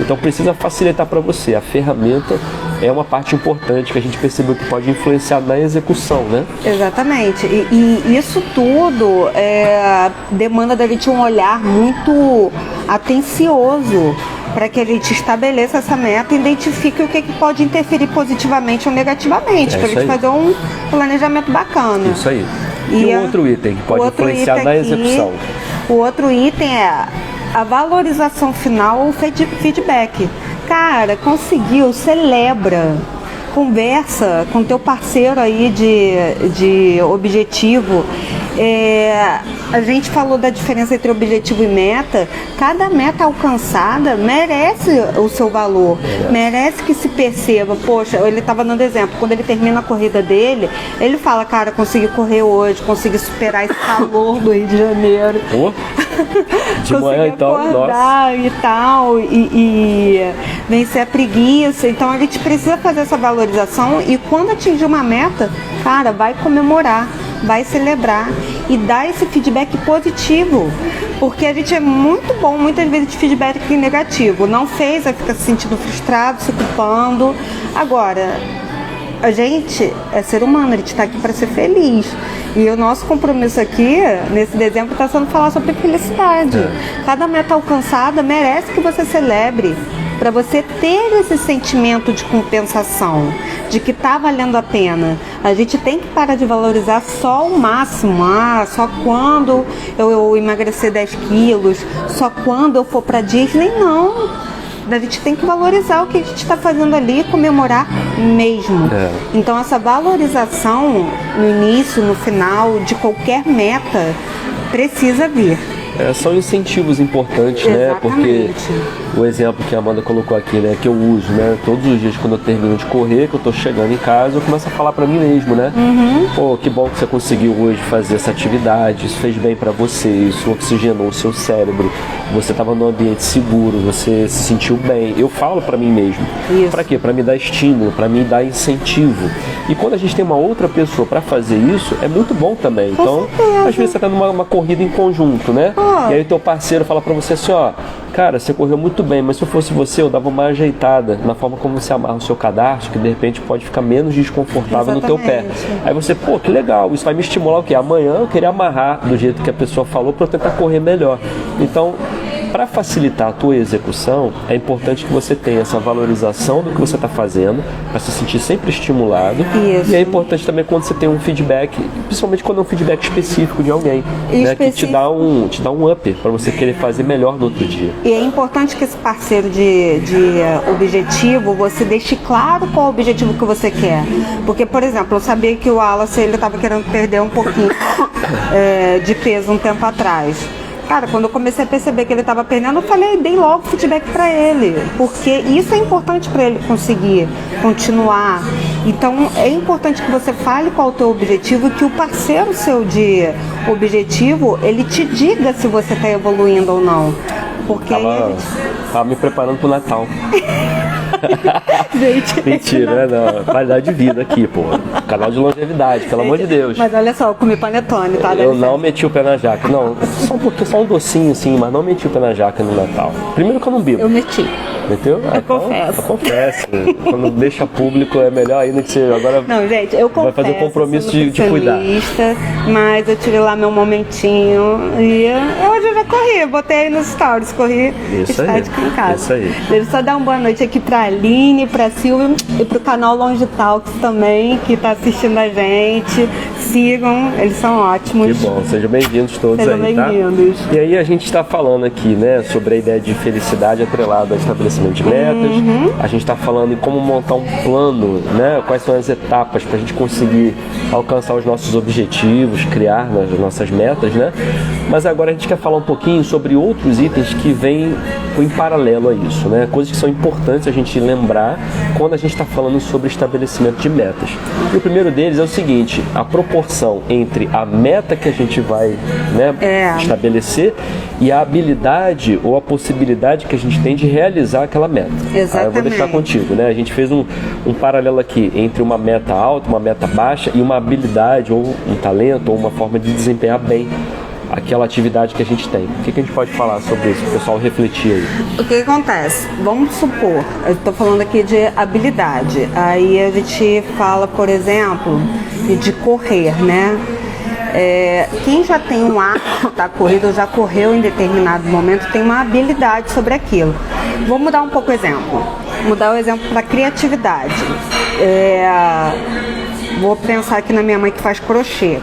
Então precisa facilitar para você. A ferramenta é uma parte importante que a gente percebeu que pode influenciar na execução, né? Exatamente. E isso tudo demanda da gente um olhar muito atencioso para que a gente estabeleça essa meta e identifique o que pode interferir positivamente ou negativamente, para a gente fazer um planejamento bacana. Isso aí. E o outro item que pode influenciar na execução? O outro item é a valorização final ou feedback. Cara, conseguiu, celebra, conversa com teu parceiro aí de objetivo. A gente falou da diferença entre objetivo e meta. Cada meta alcançada merece o seu valor, merece que se perceba. Poxa, ele estava dando exemplo, quando ele termina a corrida dele, ele fala, cara, consegui correr hoje, consegui superar esse calor do Rio de Janeiro. De manhã, então, nossa. E tal, e vencer a preguiça. Então a gente precisa fazer essa valorização e quando atingir uma meta, cara, vai comemorar, vai celebrar e dar esse feedback positivo, porque a gente é muito bom muitas vezes de feedback negativo. Não fez, vai ficar se sentindo frustrado, se culpando. Agora, a gente é ser humano, a gente está aqui para ser feliz. E o nosso compromisso aqui, nesse dezembro, está sendo falar sobre felicidade. Cada meta alcançada merece que você celebre, para você ter esse sentimento de compensação, de que está valendo a pena. A gente tem que parar de valorizar só o máximo. Só quando eu emagrecer 10 quilos, só quando eu for para Disney, não. A gente tem que valorizar o que a gente está fazendo ali e comemorar mesmo. Então essa valorização no início, no final de qualquer meta precisa vir. São incentivos importantes, né? Porque o exemplo que a Amanda colocou aqui, né? Que eu uso, né? Todos os dias quando eu termino de correr, que eu tô chegando em casa, eu começo a falar pra mim mesmo, né? Pô, que bom que você conseguiu hoje fazer essa atividade, isso fez bem pra você, isso oxigenou o seu cérebro, você tava num ambiente seguro, você se sentiu bem. Eu falo pra mim mesmo. Isso. Pra quê? Pra me dar estímulo, pra me dar incentivo. E quando a gente tem uma outra pessoa pra fazer isso, é muito bom também. Então, às vezes você tá numa corrida em conjunto, né? E aí teu parceiro fala pra você assim, ó, cara, você correu muito bem, mas se eu fosse você, eu dava uma ajeitada na forma como você amarra o seu cadarço, que de repente pode ficar menos desconfortável no teu pé. Aí você, pô, que legal, isso vai me estimular o quê? Amanhã eu queria amarrar do jeito que a pessoa falou pra eu tentar correr melhor. Então, para facilitar a tua execução, é importante que você tenha essa valorização do que você está fazendo, para se sentir sempre estimulado. Isso. E é importante também quando você tem um feedback, principalmente quando é um feedback específico de alguém, né, que te dá um up para você querer fazer melhor no outro dia. E é importante que esse parceiro de objetivo, você deixe claro qual o objetivo que você quer. Porque, por exemplo, eu sabia que o Wallace estava querendo perder um pouquinho de peso um tempo atrás. Cara, quando eu comecei a perceber que ele estava perdendo, eu dei logo feedback para ele, porque isso é importante para ele conseguir continuar. Então, é importante que você fale qual é o teu objetivo e que o parceiro seu de objetivo, ele te diga se você está evoluindo ou não. Porque Tava me preparando pro Natal. Gente, Mentira, não. Qualidade de vida aqui, pô. Canal de longevidade, pelo amor de Deus. Mas olha só, eu comi panetone, tá? Eu não meti o pé na jaca. Não, só um pouquinho, só um docinho assim, mas não meti o pé na jaca no Natal. Primeiro que eu não bebo. Eu meti. Meteu? Eu confesso. Confesso. Quando deixa público é melhor ainda que você agora Não, gente, eu confesso. vai fazer o compromisso de cuidar. Mas eu tirei lá meu momentinho e hoje eu já corri, botei aí nos stories, corri estático em casa. Isso aí. Deixa eu só dar uma boa noite aqui pra Aline, pra Silvia e pro canal Longe Talks também, que tá assistindo a gente. Sigam, eles são ótimos. Que bom, sejam bem-vindos todos. Sejam aí, bem-vindos. Tá? E aí a gente está falando aqui, né, sobre a ideia de felicidade atrelada ao estabelecimento de metas. A gente está falando em como montar um plano, né, quais são as etapas para a gente conseguir alcançar os nossos objetivos, criar as nossas metas, né? Mas agora a gente quer falar um pouquinho sobre outros itens que vêm em paralelo a isso, né? Coisas que são importantes a gente lembrar quando a gente está falando sobre estabelecimento de metas. E o primeiro deles é o seguinte: a proporção entre a meta que a gente vai, né, estabelecer e a habilidade ou a possibilidade que a gente tem de realizar aquela meta. Exatamente. Aí eu vou deixar contigo, né? A gente fez um paralelo aqui entre uma meta alta, uma meta baixa e uma habilidade ou um talento ou uma forma de desempenhar bem aquela atividade que a gente tem. O que a gente pode falar sobre isso, o pessoal refletir aí? O que acontece? Vamos supor, eu estou falando aqui de habilidade, aí a gente fala, por exemplo, de correr, né? Quem já tem um hábito da corrida ou já correu em determinado momento tem uma habilidade sobre aquilo. Vou mudar um pouco o exemplo. Mudar o exemplo para criatividade. Vou pensar aqui na minha mãe que faz crochê.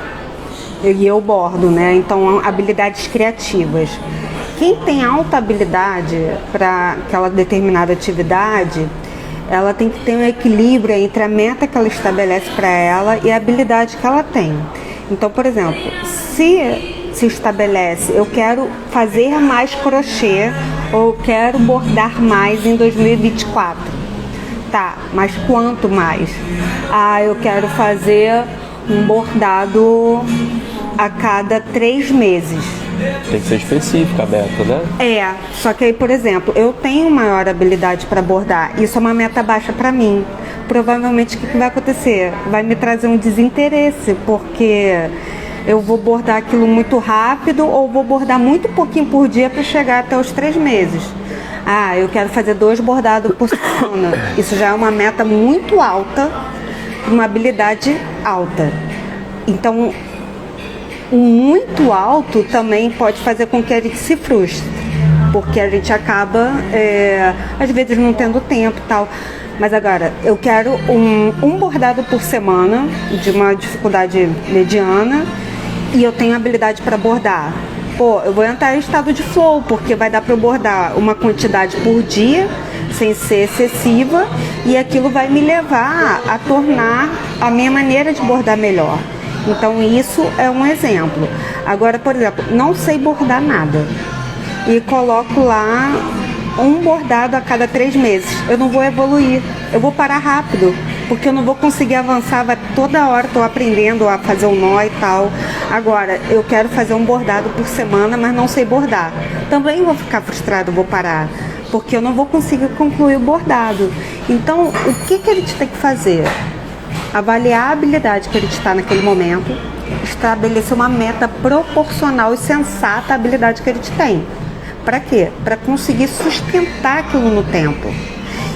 E eu bordo, né? Então, habilidades criativas. Quem tem alta habilidade para aquela determinada atividade, ela tem que ter um equilíbrio entre a meta que ela estabelece para ela e a habilidade que ela tem. Então, por exemplo, se estabelece, eu quero fazer mais crochê ou quero bordar mais em 2024. Tá, mas quanto mais? Eu quero fazer um bordado a cada 3 meses. Tem que ser específica a meta, né? Só que aí, por exemplo, eu tenho maior habilidade para bordar. Isso é uma meta baixa para mim. Provavelmente o que vai acontecer? Vai me trazer um desinteresse, porque eu vou bordar aquilo muito rápido ou vou bordar muito pouquinho por dia para chegar até os 3 meses. Eu quero fazer 2 bordados por semana. Isso já é uma meta muito alta, uma habilidade alta. Então, o muito alto também pode fazer com que a gente se frustre, porque a gente acaba, às vezes, não tendo tempo e tal. Mas agora, eu quero um bordado por semana, de uma dificuldade mediana, e eu tenho habilidade para bordar. Eu vou entrar em estado de flow, porque vai dar para eu bordar uma quantidade por dia, sem ser excessiva, e aquilo vai me levar a tornar a minha maneira de bordar melhor. Então isso é um exemplo. Agora, por exemplo, não sei bordar nada e coloco lá um bordado a cada 3 meses. Eu não vou evoluir, eu vou parar rápido, porque eu não vou conseguir avançar. Toda hora estou aprendendo a fazer um nó e tal. Agora, eu quero fazer um bordado por semana, mas não sei bordar. Também vou ficar frustrado, vou parar, porque eu não vou conseguir concluir o bordado. Então, o que a gente tem que fazer? Avaliar a habilidade que ele está naquele momento, estabelecer uma meta proporcional e sensata à habilidade que ele tem. Para quê? Para conseguir sustentar aquilo no tempo.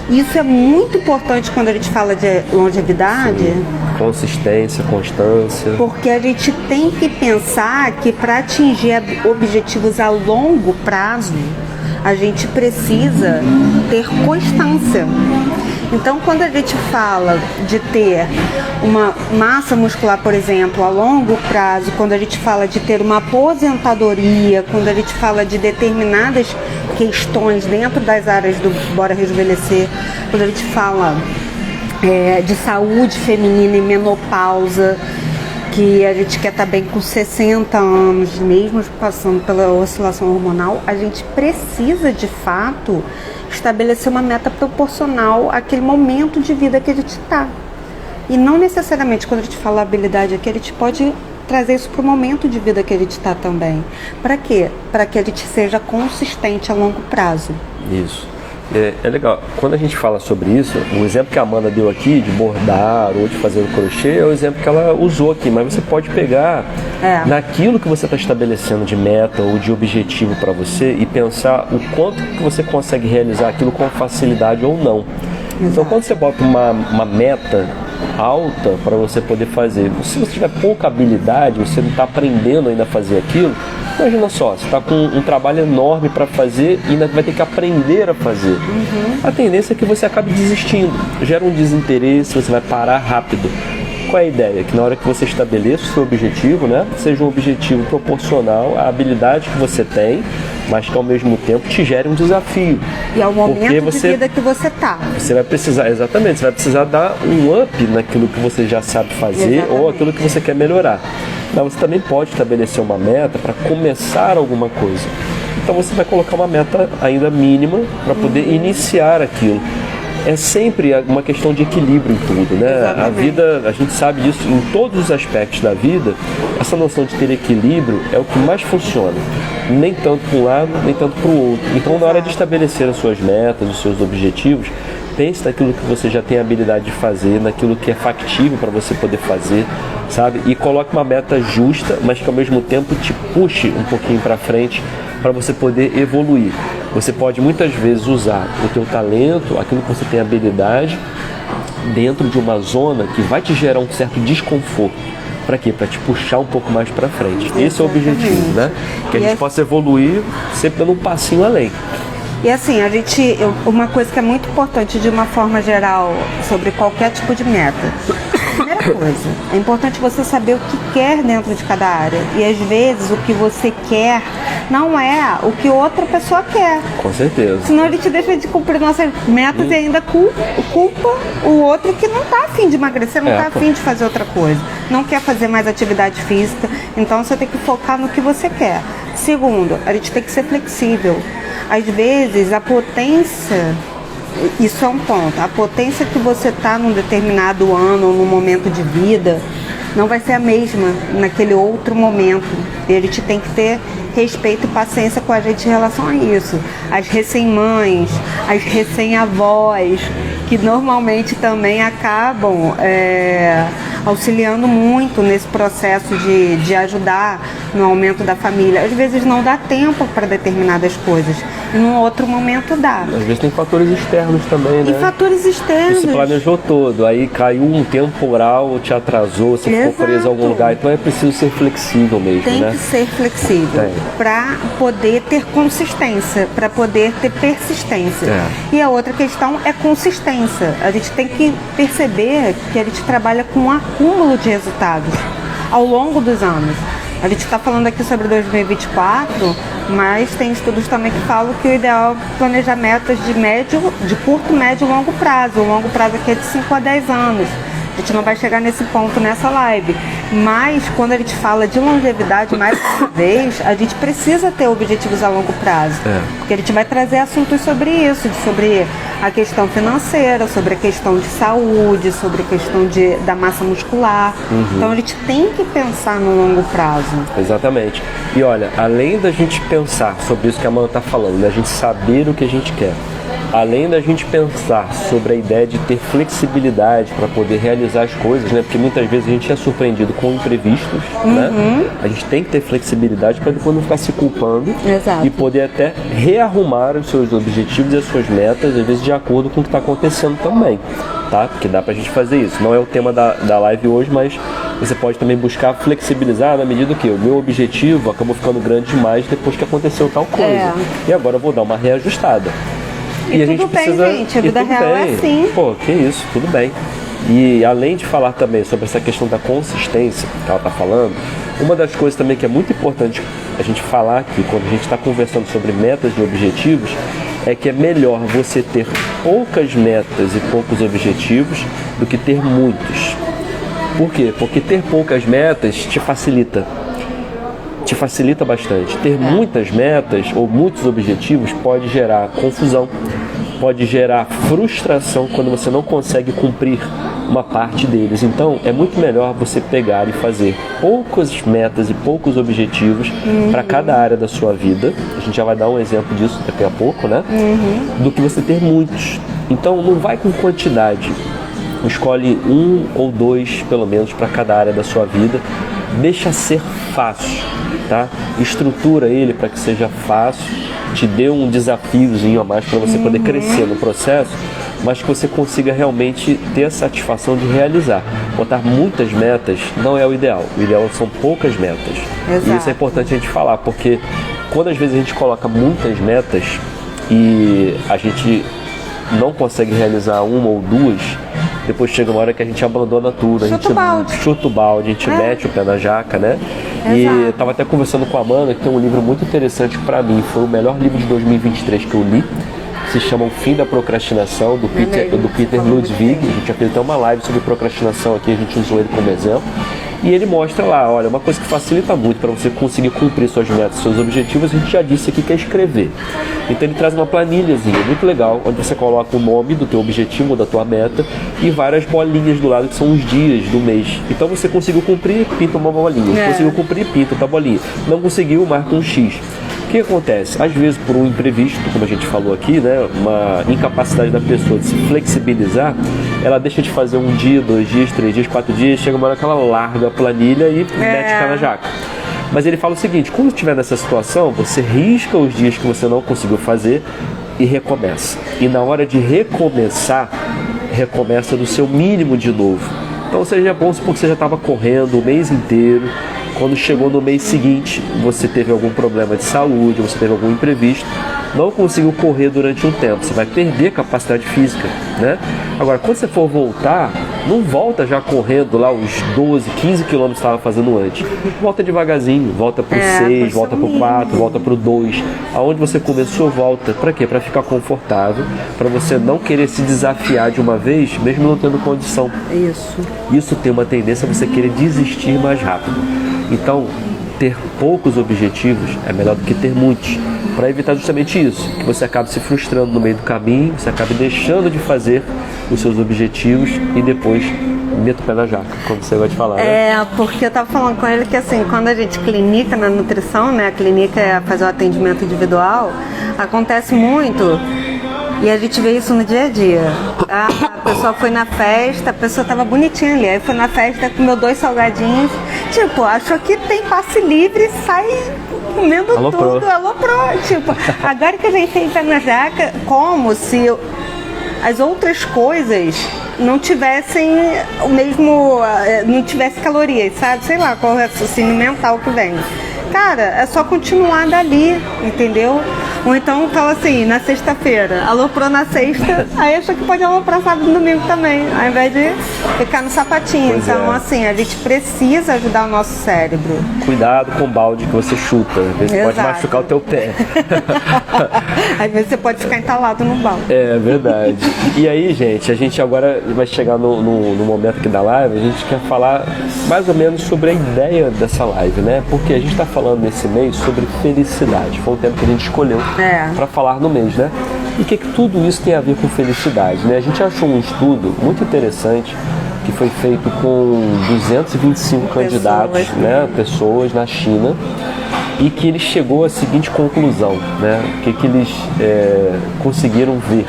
Isso é muito importante quando a gente fala de longevidade. Sim. Consistência, constância. Porque a gente tem que pensar que para atingir objetivos a longo prazo, a gente precisa ter constância. Então, quando a gente fala de ter uma massa muscular, por exemplo, a longo prazo, quando a gente fala de ter uma aposentadoria, quando a gente fala de determinadas questões dentro das áreas do Bora Rejuvenescer, quando a gente fala de saúde feminina e menopausa, que a gente quer estar bem com 60 anos, mesmo passando pela oscilação hormonal, a gente precisa, de fato, estabelecer uma meta proporcional àquele momento de vida que a gente está. E não necessariamente, quando a gente fala habilidade aqui, a gente pode trazer isso para o momento de vida que a gente está também. Para quê? Para que a gente seja consistente a longo prazo. Isso. É legal. Quando a gente fala sobre isso, o exemplo que a Amanda deu aqui, de bordar ou de fazer o crochê, é o exemplo que ela usou aqui. Mas você pode pegar naquilo que você está estabelecendo de meta ou de objetivo para você e pensar o quanto que você consegue realizar aquilo com facilidade ou não. Então, quando você bota uma meta alta para você poder fazer, se você tiver pouca habilidade, você não está aprendendo ainda a fazer aquilo, imagina só, você está com um trabalho enorme para fazer e ainda vai ter que aprender a fazer. A tendência é que você acabe desistindo, gera um desinteresse, você vai parar rápido. Qual é a ideia? Que na hora que você estabeleça o seu objetivo, né, seja um objetivo proporcional à habilidade que você tem, mas que ao mesmo tempo te gere um desafio. E ao momento de vida que você está. Você vai precisar, exatamente, você vai precisar dar um up naquilo que você já sabe fazer ou aquilo que você quer melhorar. Mas você também pode estabelecer uma meta para começar alguma coisa. Então você vai colocar uma meta ainda mínima para poder iniciar aquilo. É sempre uma questão de equilíbrio em tudo, né? Exatamente. A vida, a gente sabe disso em todos os aspectos da vida. Essa noção de ter equilíbrio é o que mais funciona. Nem tanto para um lado, nem tanto para o outro. Então, na hora de estabelecer as suas metas, os seus objetivos, pense naquilo que você já tem a habilidade de fazer, naquilo que é factível para você poder fazer, sabe? E coloque uma meta justa, mas que ao mesmo tempo te puxe um pouquinho para frente para você poder evoluir. Você pode muitas vezes usar o teu talento, aquilo que você tem habilidade, dentro de uma zona que vai te gerar um certo desconforto. Para quê? Para te puxar um pouco mais para frente. Esse é o objetivo, né? Que a gente possa evoluir sempre dando um passinho além. E assim, uma coisa que é muito importante de uma forma geral sobre qualquer tipo de meta. Primeira coisa, é importante você saber o que quer dentro de cada área. E às vezes o que você quer não é o que outra pessoa quer. Com certeza. Senão a gente deixa de cumprir nossas metas e ainda culpa o outro que não está afim de emagrecer, não está afim de fazer outra coisa. Não quer fazer mais atividade física. Então você tem que focar no que você quer. Segundo, a gente tem que ser flexível. Às vezes a potência, isso é um ponto, a potência que você está num determinado ano ou num momento de vida não vai ser a mesma naquele outro momento. E a gente tem que ter respeito e paciência com a gente em relação a isso. As recém-mães, as recém-avós, que normalmente também acabam auxiliando muito nesse processo de ajudar no aumento da família. Às vezes não dá tempo para determinadas coisas, e num outro momento dá. Às vezes tem fatores externos também, né? E fatores externos. Você planejou todo, aí caiu um temporal, te atrasou, você ficou preso em algum lugar, então é preciso ser flexível mesmo, tem né? que ser flexível para poder ter consistência, para poder ter persistência. E a outra questão é consistência. A gente tem que perceber que a gente trabalha com um acúmulo de resultados ao longo dos anos. A gente está falando aqui sobre 2024, mas tem estudos também que falam que o ideal é planejar metas de curto, médio e longo prazo. O longo prazo aqui é de 5 a 10 anos. A gente não vai chegar nesse ponto nessa live. Mas quando a gente fala de longevidade, mais uma vez, a gente precisa ter objetivos a longo prazo. Porque a gente vai trazer assuntos sobre isso, sobre a questão financeira, sobre a questão de saúde, sobre a questão da massa muscular. Então a gente tem que pensar no longo prazo. Exatamente. E olha, além da gente pensar sobre isso que a Amanda está falando, da gente saber o que a gente quer, além da gente pensar sobre a ideia de ter flexibilidade para poder realizar as coisas, né? Porque muitas vezes a gente é surpreendido com imprevistos, né? A gente tem que ter flexibilidade para depois não ficar se culpando. Exato. E poder até rearrumar os seus objetivos e as suas metas, às vezes de acordo com o que está acontecendo também, tá? Porque dá pra gente fazer isso. Não é o tema da live hoje, mas você pode também buscar flexibilizar na medida que o meu objetivo acabou ficando grande demais depois que aconteceu tal coisa. E agora eu vou dar uma reajustada. E a gente precisa, gente, a vida real é assim. Pô, que isso, tudo bem. E além de falar também sobre essa questão da consistência que ela está falando, uma das coisas também que é muito importante a gente falar aqui, quando a gente está conversando sobre metas e objetivos, é que é melhor você ter poucas metas e poucos objetivos do que ter muitos. Por quê? Porque ter poucas metas te facilita. te facilita bastante. Ter muitas metas ou muitos objetivos pode gerar confusão, pode gerar frustração quando você não consegue cumprir uma parte deles. Então é muito melhor você pegar e fazer poucas metas e poucos objetivos para cada área da sua vida. A gente já vai dar um exemplo disso daqui a pouco, né? Do que você ter muitos. Então não vai com quantidade. Escolhe 1 ou 2 pelo menos para cada área da sua vida. Deixa ser fácil, tá? Estrutura ele para que seja fácil, te dê um desafiozinho a mais para você poder crescer no processo, mas que você consiga realmente ter a satisfação de realizar. Botar muitas metas não é o ideal. O ideal são poucas metas. Exato. E isso é importante a gente falar, porque quando às vezes a gente coloca muitas metas e a gente não consegue realizar uma ou duas, depois chega uma hora que a gente abandona tudo, a gente chuta o balde, a gente mete o pé na jaca, né? Exato. E estava até conversando com a Amanda, que tem um livro muito interessante para mim, foi o melhor livro de 2023 que eu li, se chama O Fim da Procrastinação, do Peter Ludwig. A gente já fez até uma live sobre procrastinação aqui, a gente usou ele como exemplo. E ele mostra lá, olha, uma coisa que facilita muito para você conseguir cumprir suas metas, seus objetivos, a gente já disse aqui que é escrever. Então ele traz uma planilhazinha muito legal, onde você coloca o nome do teu objetivo, da tua meta, e várias bolinhas do lado, que são os dias do mês. Então você conseguiu cumprir, pinta uma bolinha. Conseguiu cumprir, pinta outra bolinha. Não conseguiu, marca um X. O que acontece? Às vezes, por um imprevisto, como a gente falou aqui, né, uma incapacidade da pessoa de se flexibilizar, ela deixa de fazer 1 dia, 2 dias, 3 dias, 4 dias, chega uma hora que ela larga a planilha e mete o pé na jaca. Mas ele fala o seguinte, quando estiver nessa situação, você risca os dias que você não conseguiu fazer e recomeça. E na hora de recomeçar, recomeça do seu mínimo de novo. Então seja bom porque você já estava correndo o mês inteiro. Quando chegou no mês seguinte, você teve algum problema de saúde, você teve algum imprevisto, não conseguiu correr durante um tempo, você vai perder capacidade física, né? Agora, quando você for voltar, não volta já correndo lá os 12, 15 quilômetros que estava fazendo antes. Volta devagarzinho, volta pro 6, volta pro 4, volta pro 2. Aonde você começou, volta. Para quê? Para ficar confortável, para você não querer se desafiar de uma vez, mesmo não tendo condição. Isso tem uma tendência a você querer desistir mais rápido. Então, ter poucos objetivos é melhor do que ter muitos, para evitar justamente isso, que você acabe se frustrando no meio do caminho, você acabe deixando de fazer os seus objetivos e depois meta o pé na jaca, como você vai te falar, né? Porque eu tava falando com ele que assim, quando a gente clinica na nutrição, né, a clínica é fazer o atendimento individual, acontece muito. E a gente vê isso no dia a dia. A pessoa foi na festa, a pessoa tava bonitinha ali, aí foi na festa, comeu 2 salgadinhos, tipo, achou que tem passe livre e sai comendo tudo, aloprou. Tipo, agora que a gente tem pé na jaca, como se as outras coisas não tivessem o mesmo, não tivesse calorias, sabe? Sei lá qual é o raciocínio mental que vem. Cara, é só continuar dali, entendeu? Ou então fala assim, na sexta-feira, aloprou na sexta, aí acha que pode aloprar sábado e domingo também, ao invés de ficar no sapatinho. Pois então, assim, a gente precisa ajudar o nosso cérebro. Cuidado com o balde que você chuta, às vezes pode machucar o teu pé. Às vezes você pode ficar entalado no balde. É verdade. E aí, gente, a gente agora vai chegar no momento aqui da live, a gente quer falar mais ou menos sobre a ideia dessa live, né? Porque a gente está falando nesse mês sobre felicidade. Foi um tema que a gente escolheu para falar no mês, né? E o que tudo isso tem a ver com felicidade, né? A gente achou um estudo muito interessante que foi feito com 225 candidatos, né? Pessoas na China, e que ele chegou à seguinte conclusão, né? O que eles conseguiram ver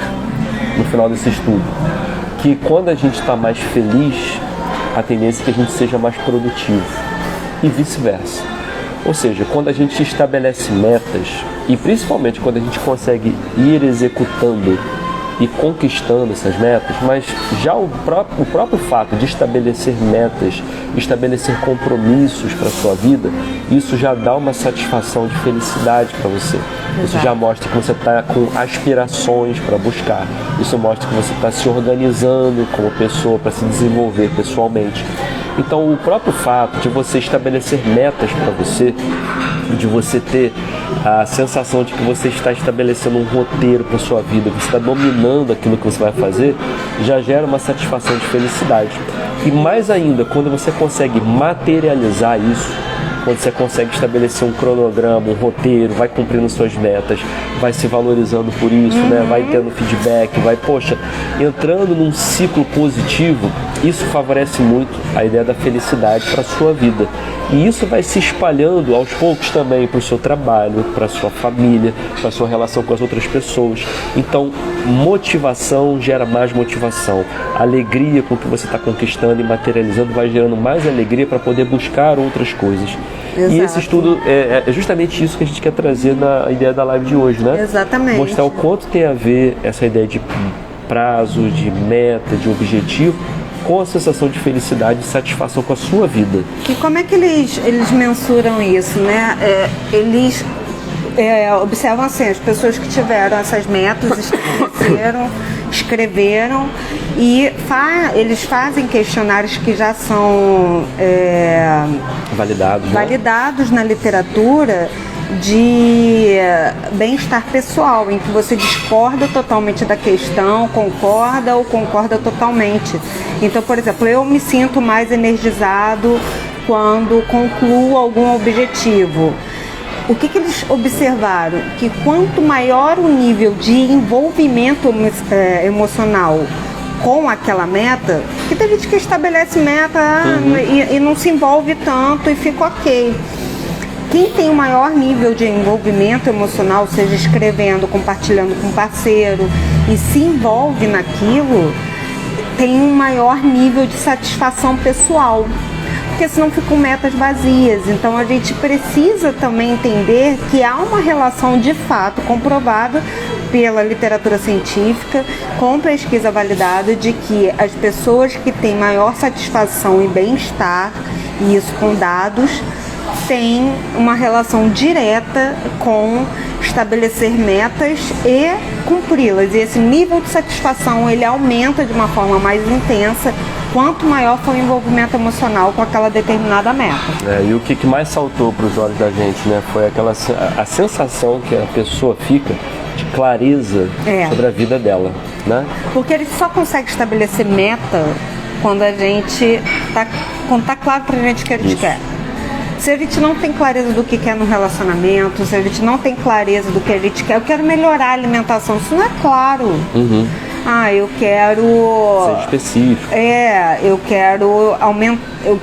no final desse estudo? Que quando a gente está mais feliz, a tendência é que a gente seja mais produtivo e vice-versa. Ou seja, quando a gente estabelece metas e principalmente quando a gente consegue ir executando e conquistando essas metas, mas já o próprio fato de estabelecer metas, estabelecer compromissos para a sua vida, isso já dá uma satisfação de felicidade para você. Isso já mostra que você está com aspirações para buscar. Isso mostra que você está se organizando como pessoa para se desenvolver pessoalmente. Então, o próprio fato de você estabelecer metas para você, de você ter a sensação de que você está estabelecendo um roteiro para sua vida, que você está dominando aquilo que você vai fazer, já gera uma satisfação de felicidade. E mais ainda, quando você consegue materializar isso, quando você consegue estabelecer um cronograma, um roteiro, vai cumprindo suas metas, vai se valorizando por isso, né? Vai tendo feedback, vai, poxa, entrando num ciclo positivo, isso favorece muito a ideia da felicidade para a sua vida. E isso vai se espalhando aos poucos também para o seu trabalho, para a sua família, para a sua relação com as outras pessoas. Então, motivação gera mais motivação. Alegria com o que você está conquistando e materializando vai gerando mais alegria para poder buscar outras coisas. Exato. E esse estudo é justamente isso que a gente quer trazer na ideia da live de hoje, né? Exatamente. Mostrar o quanto tem a ver essa ideia de prazo, de meta, de objetivo, com a sensação de felicidade e satisfação com a sua vida. E como é que eles mensuram isso, né? Eles observam assim, as pessoas que tiveram essas metas, escreveram e eles fazem questionários que já são validados na literatura de bem-estar pessoal, em que você discorda totalmente da questão, concorda ou concorda totalmente. Então, por exemplo, eu me sinto mais energizado quando concluo algum objetivo. O que eles observaram? Que quanto maior o nível de envolvimento emocional com aquela meta, que tem gente que estabelece meta e não se envolve tanto e fica ok. Quem tem o maior nível de envolvimento emocional, seja escrevendo, compartilhando com um parceiro e se envolve naquilo, tem um maior nível de satisfação pessoal. Porque senão ficam metas vazias. Então a gente precisa também entender que há uma relação de fato comprovada pela literatura científica, com pesquisa validada, de que as pessoas que têm maior satisfação e bem-estar, e isso com dados, tem uma relação direta com estabelecer metas e cumpri-las. E esse nível de satisfação, ele aumenta de uma forma mais intensa quanto maior for o envolvimento emocional com aquela determinada meta. E o que mais saltou para os olhos da gente, né, foi a sensação que a pessoa fica de clareza sobre a vida dela, né? Porque ele só consegue estabelecer meta quando a gente quando tá claro pra gente o que a gente quer. Se a gente não tem clareza do que quer no relacionamento, se a gente não tem clareza do que a gente quer, eu quero melhorar a alimentação, isso não é claro. Eu quero... Ser específico. Eu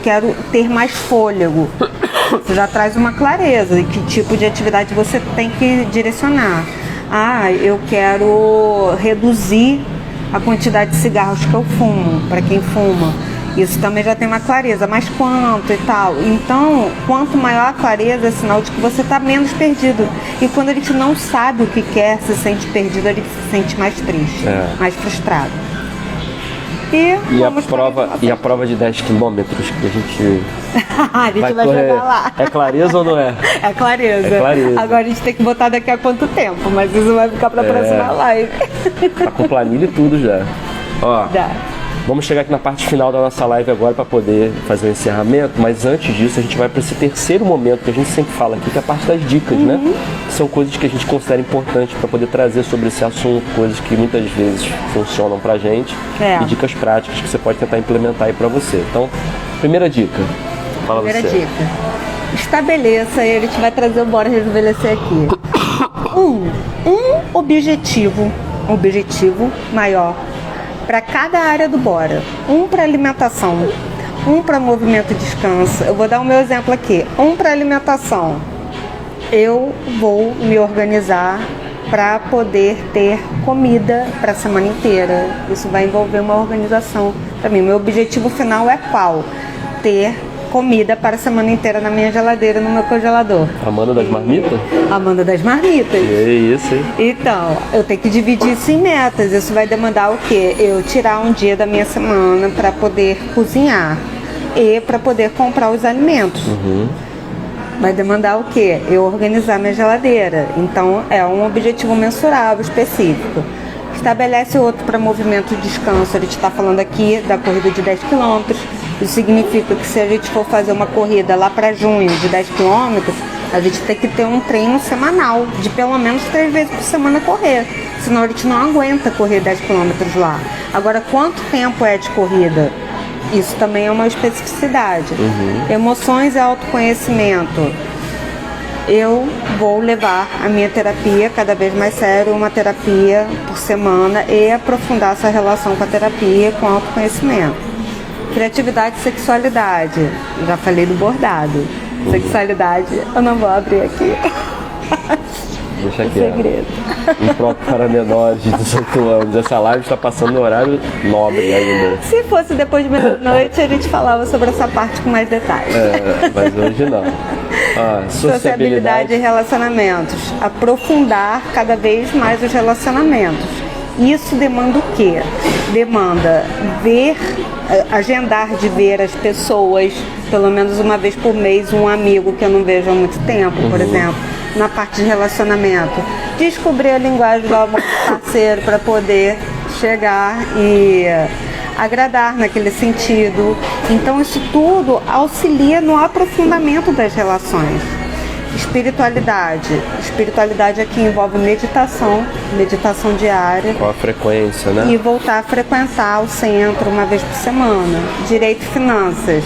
quero ter mais fôlego. Você já traz uma clareza de que tipo de atividade você tem que direcionar. Eu quero reduzir a quantidade de cigarros que eu fumo, para quem fuma. Isso também já tem uma clareza, mas quanto e tal. Então, quanto maior a clareza, é sinal de que você está menos perdido. E quando a gente não sabe o que quer, se sente perdido, a gente se sente mais triste, mais frustrado. E a prova de 10 quilômetros que a gente a gente vai jogar lá. É clareza ou não é? É clareza. Agora a gente tem que botar daqui a quanto tempo, mas isso vai ficar para a próxima live. Tá com planilha e tudo já. Vamos chegar aqui na parte final da nossa live agora para poder fazer o encerramento, mas antes disso a gente vai para esse terceiro momento que a gente sempre fala aqui, que é a parte das dicas, né? São coisas que a gente considera importantes para poder trazer sobre esse assunto, coisas que muitas vezes funcionam pra gente e dicas práticas que você pode tentar implementar aí para você. Então, primeira dica, fala você. Primeira dica, estabeleça, e a gente vai trazer o Bora Restabelecer aqui, um objetivo maior para cada área do Bora. Um para alimentação, um para movimento e descanso. Eu vou dar o meu exemplo aqui. Um para alimentação. Eu vou me organizar para poder ter comida para a semana inteira. Isso vai envolver uma organização para mim. Meu objetivo final é qual? Ter comida para a semana inteira na minha geladeira, no meu congelador. Amanda das marmitas? Amanda das marmitas. É isso, hein? Então, eu tenho que dividir isso em metas. Isso vai demandar o quê? Eu tirar um dia da minha semana para poder cozinhar e para poder comprar os alimentos. Vai demandar o quê? Eu organizar minha geladeira. Então, é um objetivo mensurável, específico. Estabelece outro para movimento e descanso. A gente está falando aqui da corrida de 10 km. Isso significa que se a gente for fazer uma corrida lá para junho de 10 km, a gente tem que ter um treino semanal, de pelo menos 3 vezes por semana correr. Senão a gente não aguenta correr 10 km lá. Agora, quanto tempo é de corrida? Isso também é uma especificidade. Emoções e autoconhecimento. Eu vou levar a minha terapia cada vez mais sério, uma terapia por semana, e aprofundar essa relação com a terapia, com o autoconhecimento. Criatividade e sexualidade. Já falei do bordado. Sexualidade, eu não vou abrir aqui. Deixa aqui. Segredo. Impróprio para menores de 18 anos. Essa live está passando no horário nobre ainda. Se fosse depois de meia-noite, a gente falava sobre essa parte com mais detalhes. Mas hoje não. Sociabilidade e relacionamentos. Aprofundar cada vez mais os relacionamentos. Isso demanda o quê? Demanda agendar de ver as pessoas, pelo menos uma vez por mês, um amigo que eu não vejo há muito tempo, por exemplo, na parte de relacionamento. Descobrir a linguagem do amor do parceiro para poder chegar e agradar naquele sentido. Então isso tudo auxilia no aprofundamento das relações. Espiritualidade. Espiritualidade aqui envolve meditação diária. Qual a frequência, né? E voltar a frequentar o centro uma vez por semana. Direito e finanças.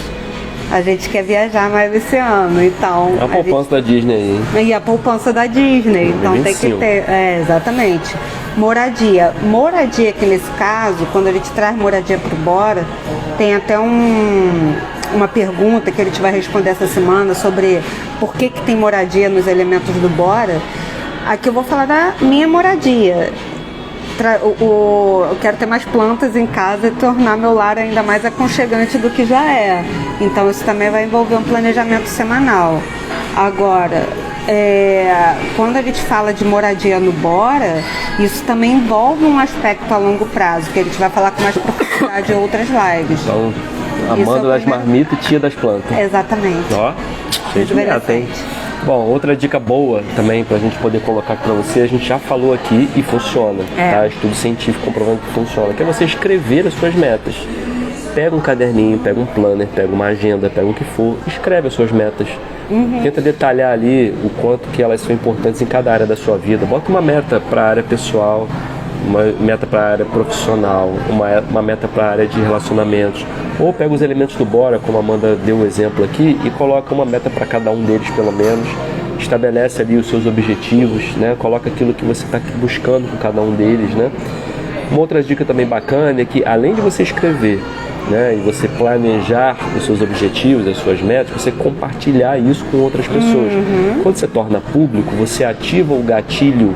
A gente quer viajar mais esse ano, então... A poupança da Disney aí. E a poupança da Disney, então 25. tem que ter... exatamente. Moradia. Moradia, que nesse caso, quando a gente traz moradia pro Bora, tem até uma pergunta que a gente vai responder essa semana sobre por que tem moradia nos elementos do Bora. Aqui eu vou falar da minha moradia. Eu quero ter mais plantas em casa e tornar meu lar ainda mais aconchegante do que já é. Então isso também vai envolver um planejamento semanal. Agora, quando a gente fala de moradia no Bora, isso também envolve um aspecto a longo prazo, que a gente vai falar com mais profundidade em outras lives. Então, Amanda das marmitas e tia das plantas. Exatamente. Ó, cheio de meta, hein? Bom, outra dica boa também pra gente poder colocar pra você, a gente já falou aqui e funciona, tá? Estudo científico comprovando que funciona, que é você escrever as suas metas. Pega um caderninho, pega um planner, pega uma agenda, pega o que for, escreve as suas metas. Tenta detalhar ali o quanto que elas são importantes em cada área da sua vida. Bota uma meta para a área pessoal, uma meta para a área profissional, uma meta para a área de relacionamentos. Ou pega os elementos do Bora, como a Amanda deu o exemplo aqui, e coloca uma meta para cada um deles pelo menos. Estabelece ali os seus objetivos, né? Coloca aquilo que você está buscando com cada um deles, né? Uma outra dica também bacana é que, além de você escrever, né, e você planejar os seus objetivos, as suas metas, você compartilhar isso com outras pessoas. Quando você torna público, você ativa o gatilho,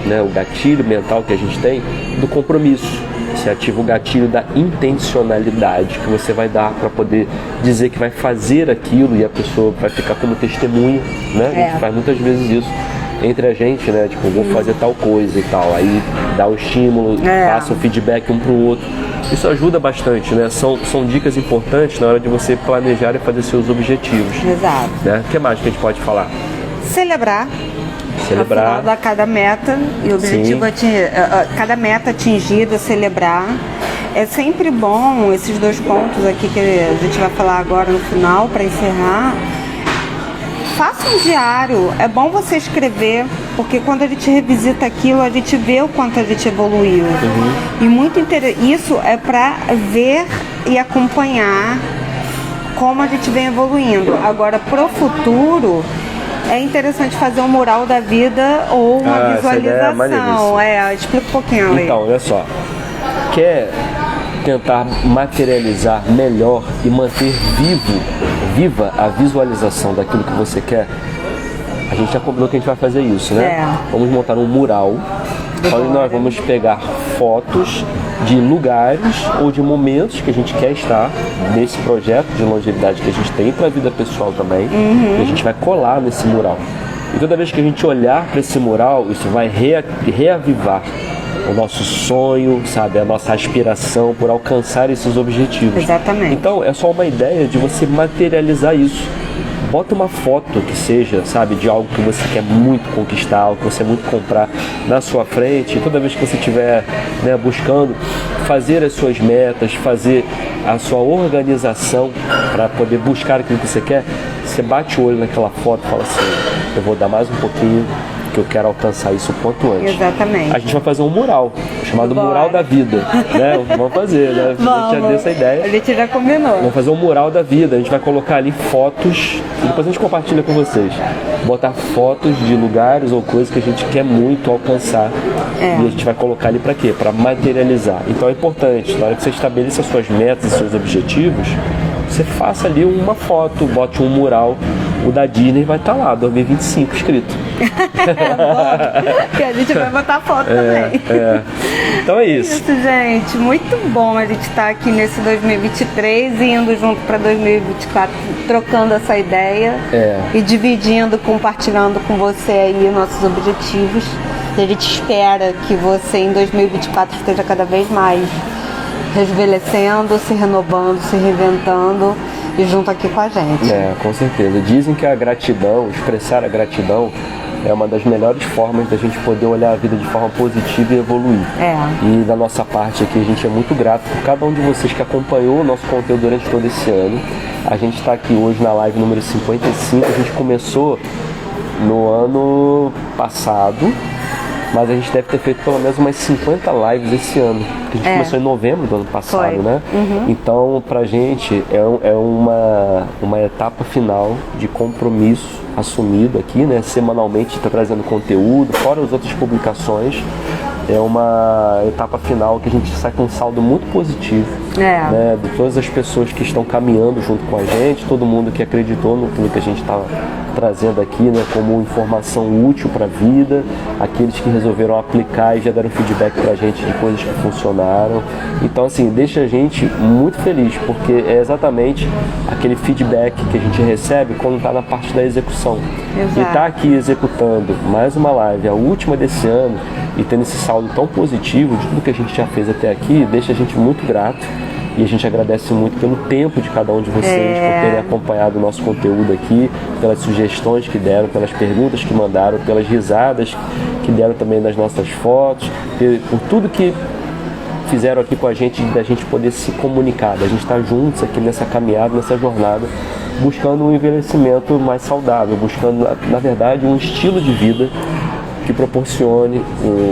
né, o gatilho mental que a gente tem do compromisso. Você ativa o gatilho da intencionalidade que você vai dar para poder dizer que vai fazer aquilo e a pessoa vai ficar como testemunha, né? A gente faz muitas vezes isso entre a gente, né? Tipo, vou fazer tal coisa e tal. Aí dá o estímulo, passa o feedback um pro outro. Isso ajuda bastante, né? São dicas importantes na hora de você planejar e fazer seus objetivos. Exato. Né? O que mais que a gente pode falar? Celebrar. Celebrar. Da cada meta e o objetivo cada meta atingida, celebrar. É sempre bom esses dois pontos aqui que a gente vai falar agora no final para encerrar. Faça um diário, é bom você escrever, porque quando a gente revisita aquilo, a gente vê o quanto a gente evoluiu. E muito isso é para ver e acompanhar como a gente vem evoluindo. Agora, pro futuro, é interessante fazer um mural da vida ou uma visualização. Explica um pouquinho aí. Então, olha só. Quer tentar materializar melhor e manter viva a visualização daquilo que você quer? A gente já combinou que a gente vai fazer isso, né? Vamos montar um mural onde nós vamos pegar fotos de lugares ou de momentos que a gente quer estar nesse projeto de longevidade que a gente tem para a vida pessoal também. E a gente vai colar nesse mural. E toda vez que a gente olhar para esse mural, isso vai reavivar o nosso sonho, sabe? A nossa aspiração por alcançar esses objetivos. Exatamente. Então, é só uma ideia de você materializar isso. Bota uma foto que seja, sabe, de algo que você quer muito conquistar, algo que você muito comprar na sua frente. E toda vez que você estiver, né, buscando fazer as suas metas, fazer a sua organização para poder buscar aquilo que você quer, você bate o olho naquela foto e fala assim, eu vou dar mais um pouquinho, que eu quero alcançar isso o quanto antes. Exatamente. A gente vai fazer um mural, chamado Bora. Mural da Vida, né? Vamos fazer, né? A gente já deu essa ideia. A gente já combinou. Vamos fazer um mural da vida, a gente vai colocar ali fotos, e depois a gente compartilha com vocês. Botar fotos de lugares ou coisas que a gente quer muito alcançar. E a gente vai colocar ali para quê? Para materializar. Então é importante, na hora que você estabeleça as suas metas e seus objetivos, você faça ali uma foto, bote um mural. O da Disney vai estar lá, 2025 escrito. E a gente vai botar foto também. Então é isso. Isso, gente. Muito bom a gente estar aqui nesse 2023 e indo junto para 2024, trocando essa ideia e dividindo, compartilhando com você aí nossos objetivos. E a gente espera que você em 2024 esteja cada vez mais rejuvenescendo, se renovando, se reinventando e junto aqui com a gente. Com certeza. Dizem que a gratidão, expressar a gratidão, é uma das melhores formas da gente poder olhar a vida de forma positiva e evoluir. E da nossa parte aqui, a gente é muito grato por cada um de vocês que acompanhou o nosso conteúdo durante todo esse ano. A gente está aqui hoje na live número 55, a gente começou no ano passado, mas a gente deve ter feito pelo menos umas 50 lives esse ano. Porque a gente começou em novembro do ano passado, né? Então, pra gente, é uma etapa final de compromisso assumido aqui, né? Semanalmente está trazendo conteúdo, fora as outras publicações. É uma etapa final que a gente sai com um saldo muito positivo, né? De todas as pessoas que estão caminhando junto com a gente, todo mundo que acreditou no que a gente estava trazendo aqui, né? Como informação útil para a vida, aqueles que resolveram aplicar e já deram feedback para a gente de coisas que funcionaram. Então, assim, deixa a gente muito feliz, porque é exatamente aquele feedback que a gente recebe quando está na parte da execução. Exato. E tá aqui executando mais uma live, a última desse ano, e tendo esse saldo tão positivo de tudo que a gente já fez até aqui, deixa a gente muito grato. E a gente agradece muito pelo tempo de cada um de vocês, por terem acompanhado o nosso conteúdo aqui, pelas sugestões que deram, pelas perguntas que mandaram, pelas risadas que deram também nas nossas fotos, por tudo que fizeram aqui com a gente, da gente poder se comunicar, da gente estar juntos aqui nessa caminhada, nessa jornada, buscando um envelhecimento mais saudável, buscando, na verdade, um estilo de vida que proporcione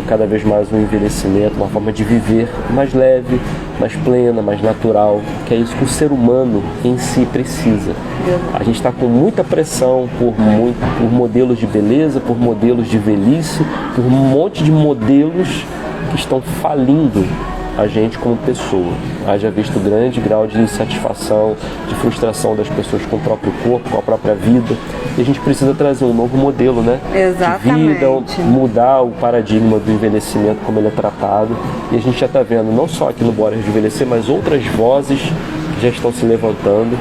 cada vez mais um envelhecimento, uma forma de viver mais leve, mais plena, mais natural, que é isso que o ser humano em si precisa. A gente está com muita pressão por modelos de beleza, por modelos de velhice, por um monte de modelos que estão falindo a gente como pessoa. Haja visto grande grau de insatisfação, de frustração das pessoas com o próprio corpo, com a própria vida. E a gente precisa trazer um novo modelo, né? Exatamente. De vida, mudar o paradigma do envelhecimento, como ele é tratado. E a gente já está vendo, não só aqui no Bora Rejuvenescer, mas outras vozes que já estão se levantando,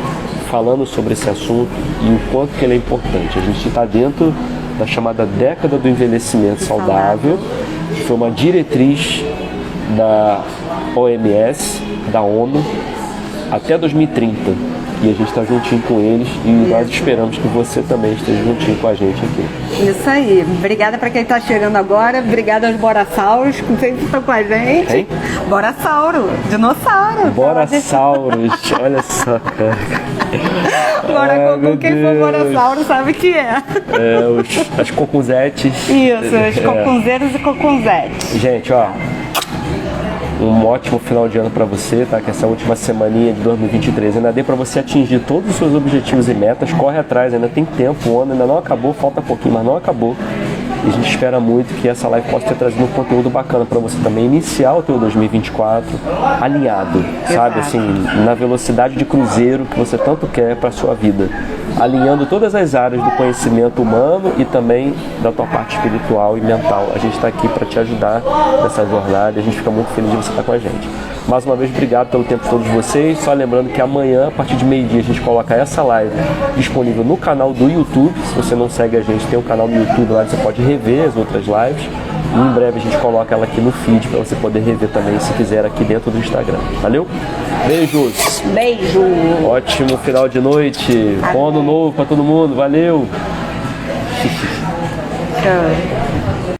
falando sobre esse assunto e o quanto que ele é importante. A gente está dentro da chamada década do envelhecimento saudável, que foi uma diretriz da OMS, da ONU, até 2030. E a gente está juntinho com eles e nós esperamos que você também esteja juntinho com a gente aqui. Isso aí. Obrigada para quem está chegando agora. Obrigada aos borassauros que sempre estão com a gente. Hein? Borasauro, dinossauro. Borassauros, olha só, cara. Agora, quem for borasauro sabe que é. As cocunzetes. Isso, os cocunzeiros e cocunzetes. Gente, ó, um ótimo final de ano para você, tá? Que essa última semaninha de 2023 ainda dê para você atingir todos os seus objetivos e metas. Corre atrás, ainda tem tempo, o ano ainda não acabou, falta pouquinho, mas não acabou. E a gente espera muito que essa live possa ter trazido um conteúdo bacana para você também iniciar o teu 2024 alinhado, sabe? Assim, na velocidade de cruzeiro que você tanto quer para sua vida. Alinhando todas as áreas do conhecimento humano e também da tua parte espiritual e mental. A gente está aqui para te ajudar nessa jornada e a gente fica muito feliz de você estar com a gente. Mais uma vez, obrigado pelo tempo de todos vocês. Só lembrando que amanhã, a partir de meio-dia, a gente coloca essa live disponível no canal do YouTube. Se você não segue a gente, tem um canal no YouTube lá, você pode rever as outras lives. E em breve a gente coloca ela aqui no feed para você poder rever também, se quiser, aqui dentro do Instagram. Valeu? Beijos! Beijo! Ótimo final de noite! Bom ano novo para todo mundo! Valeu! Tchau.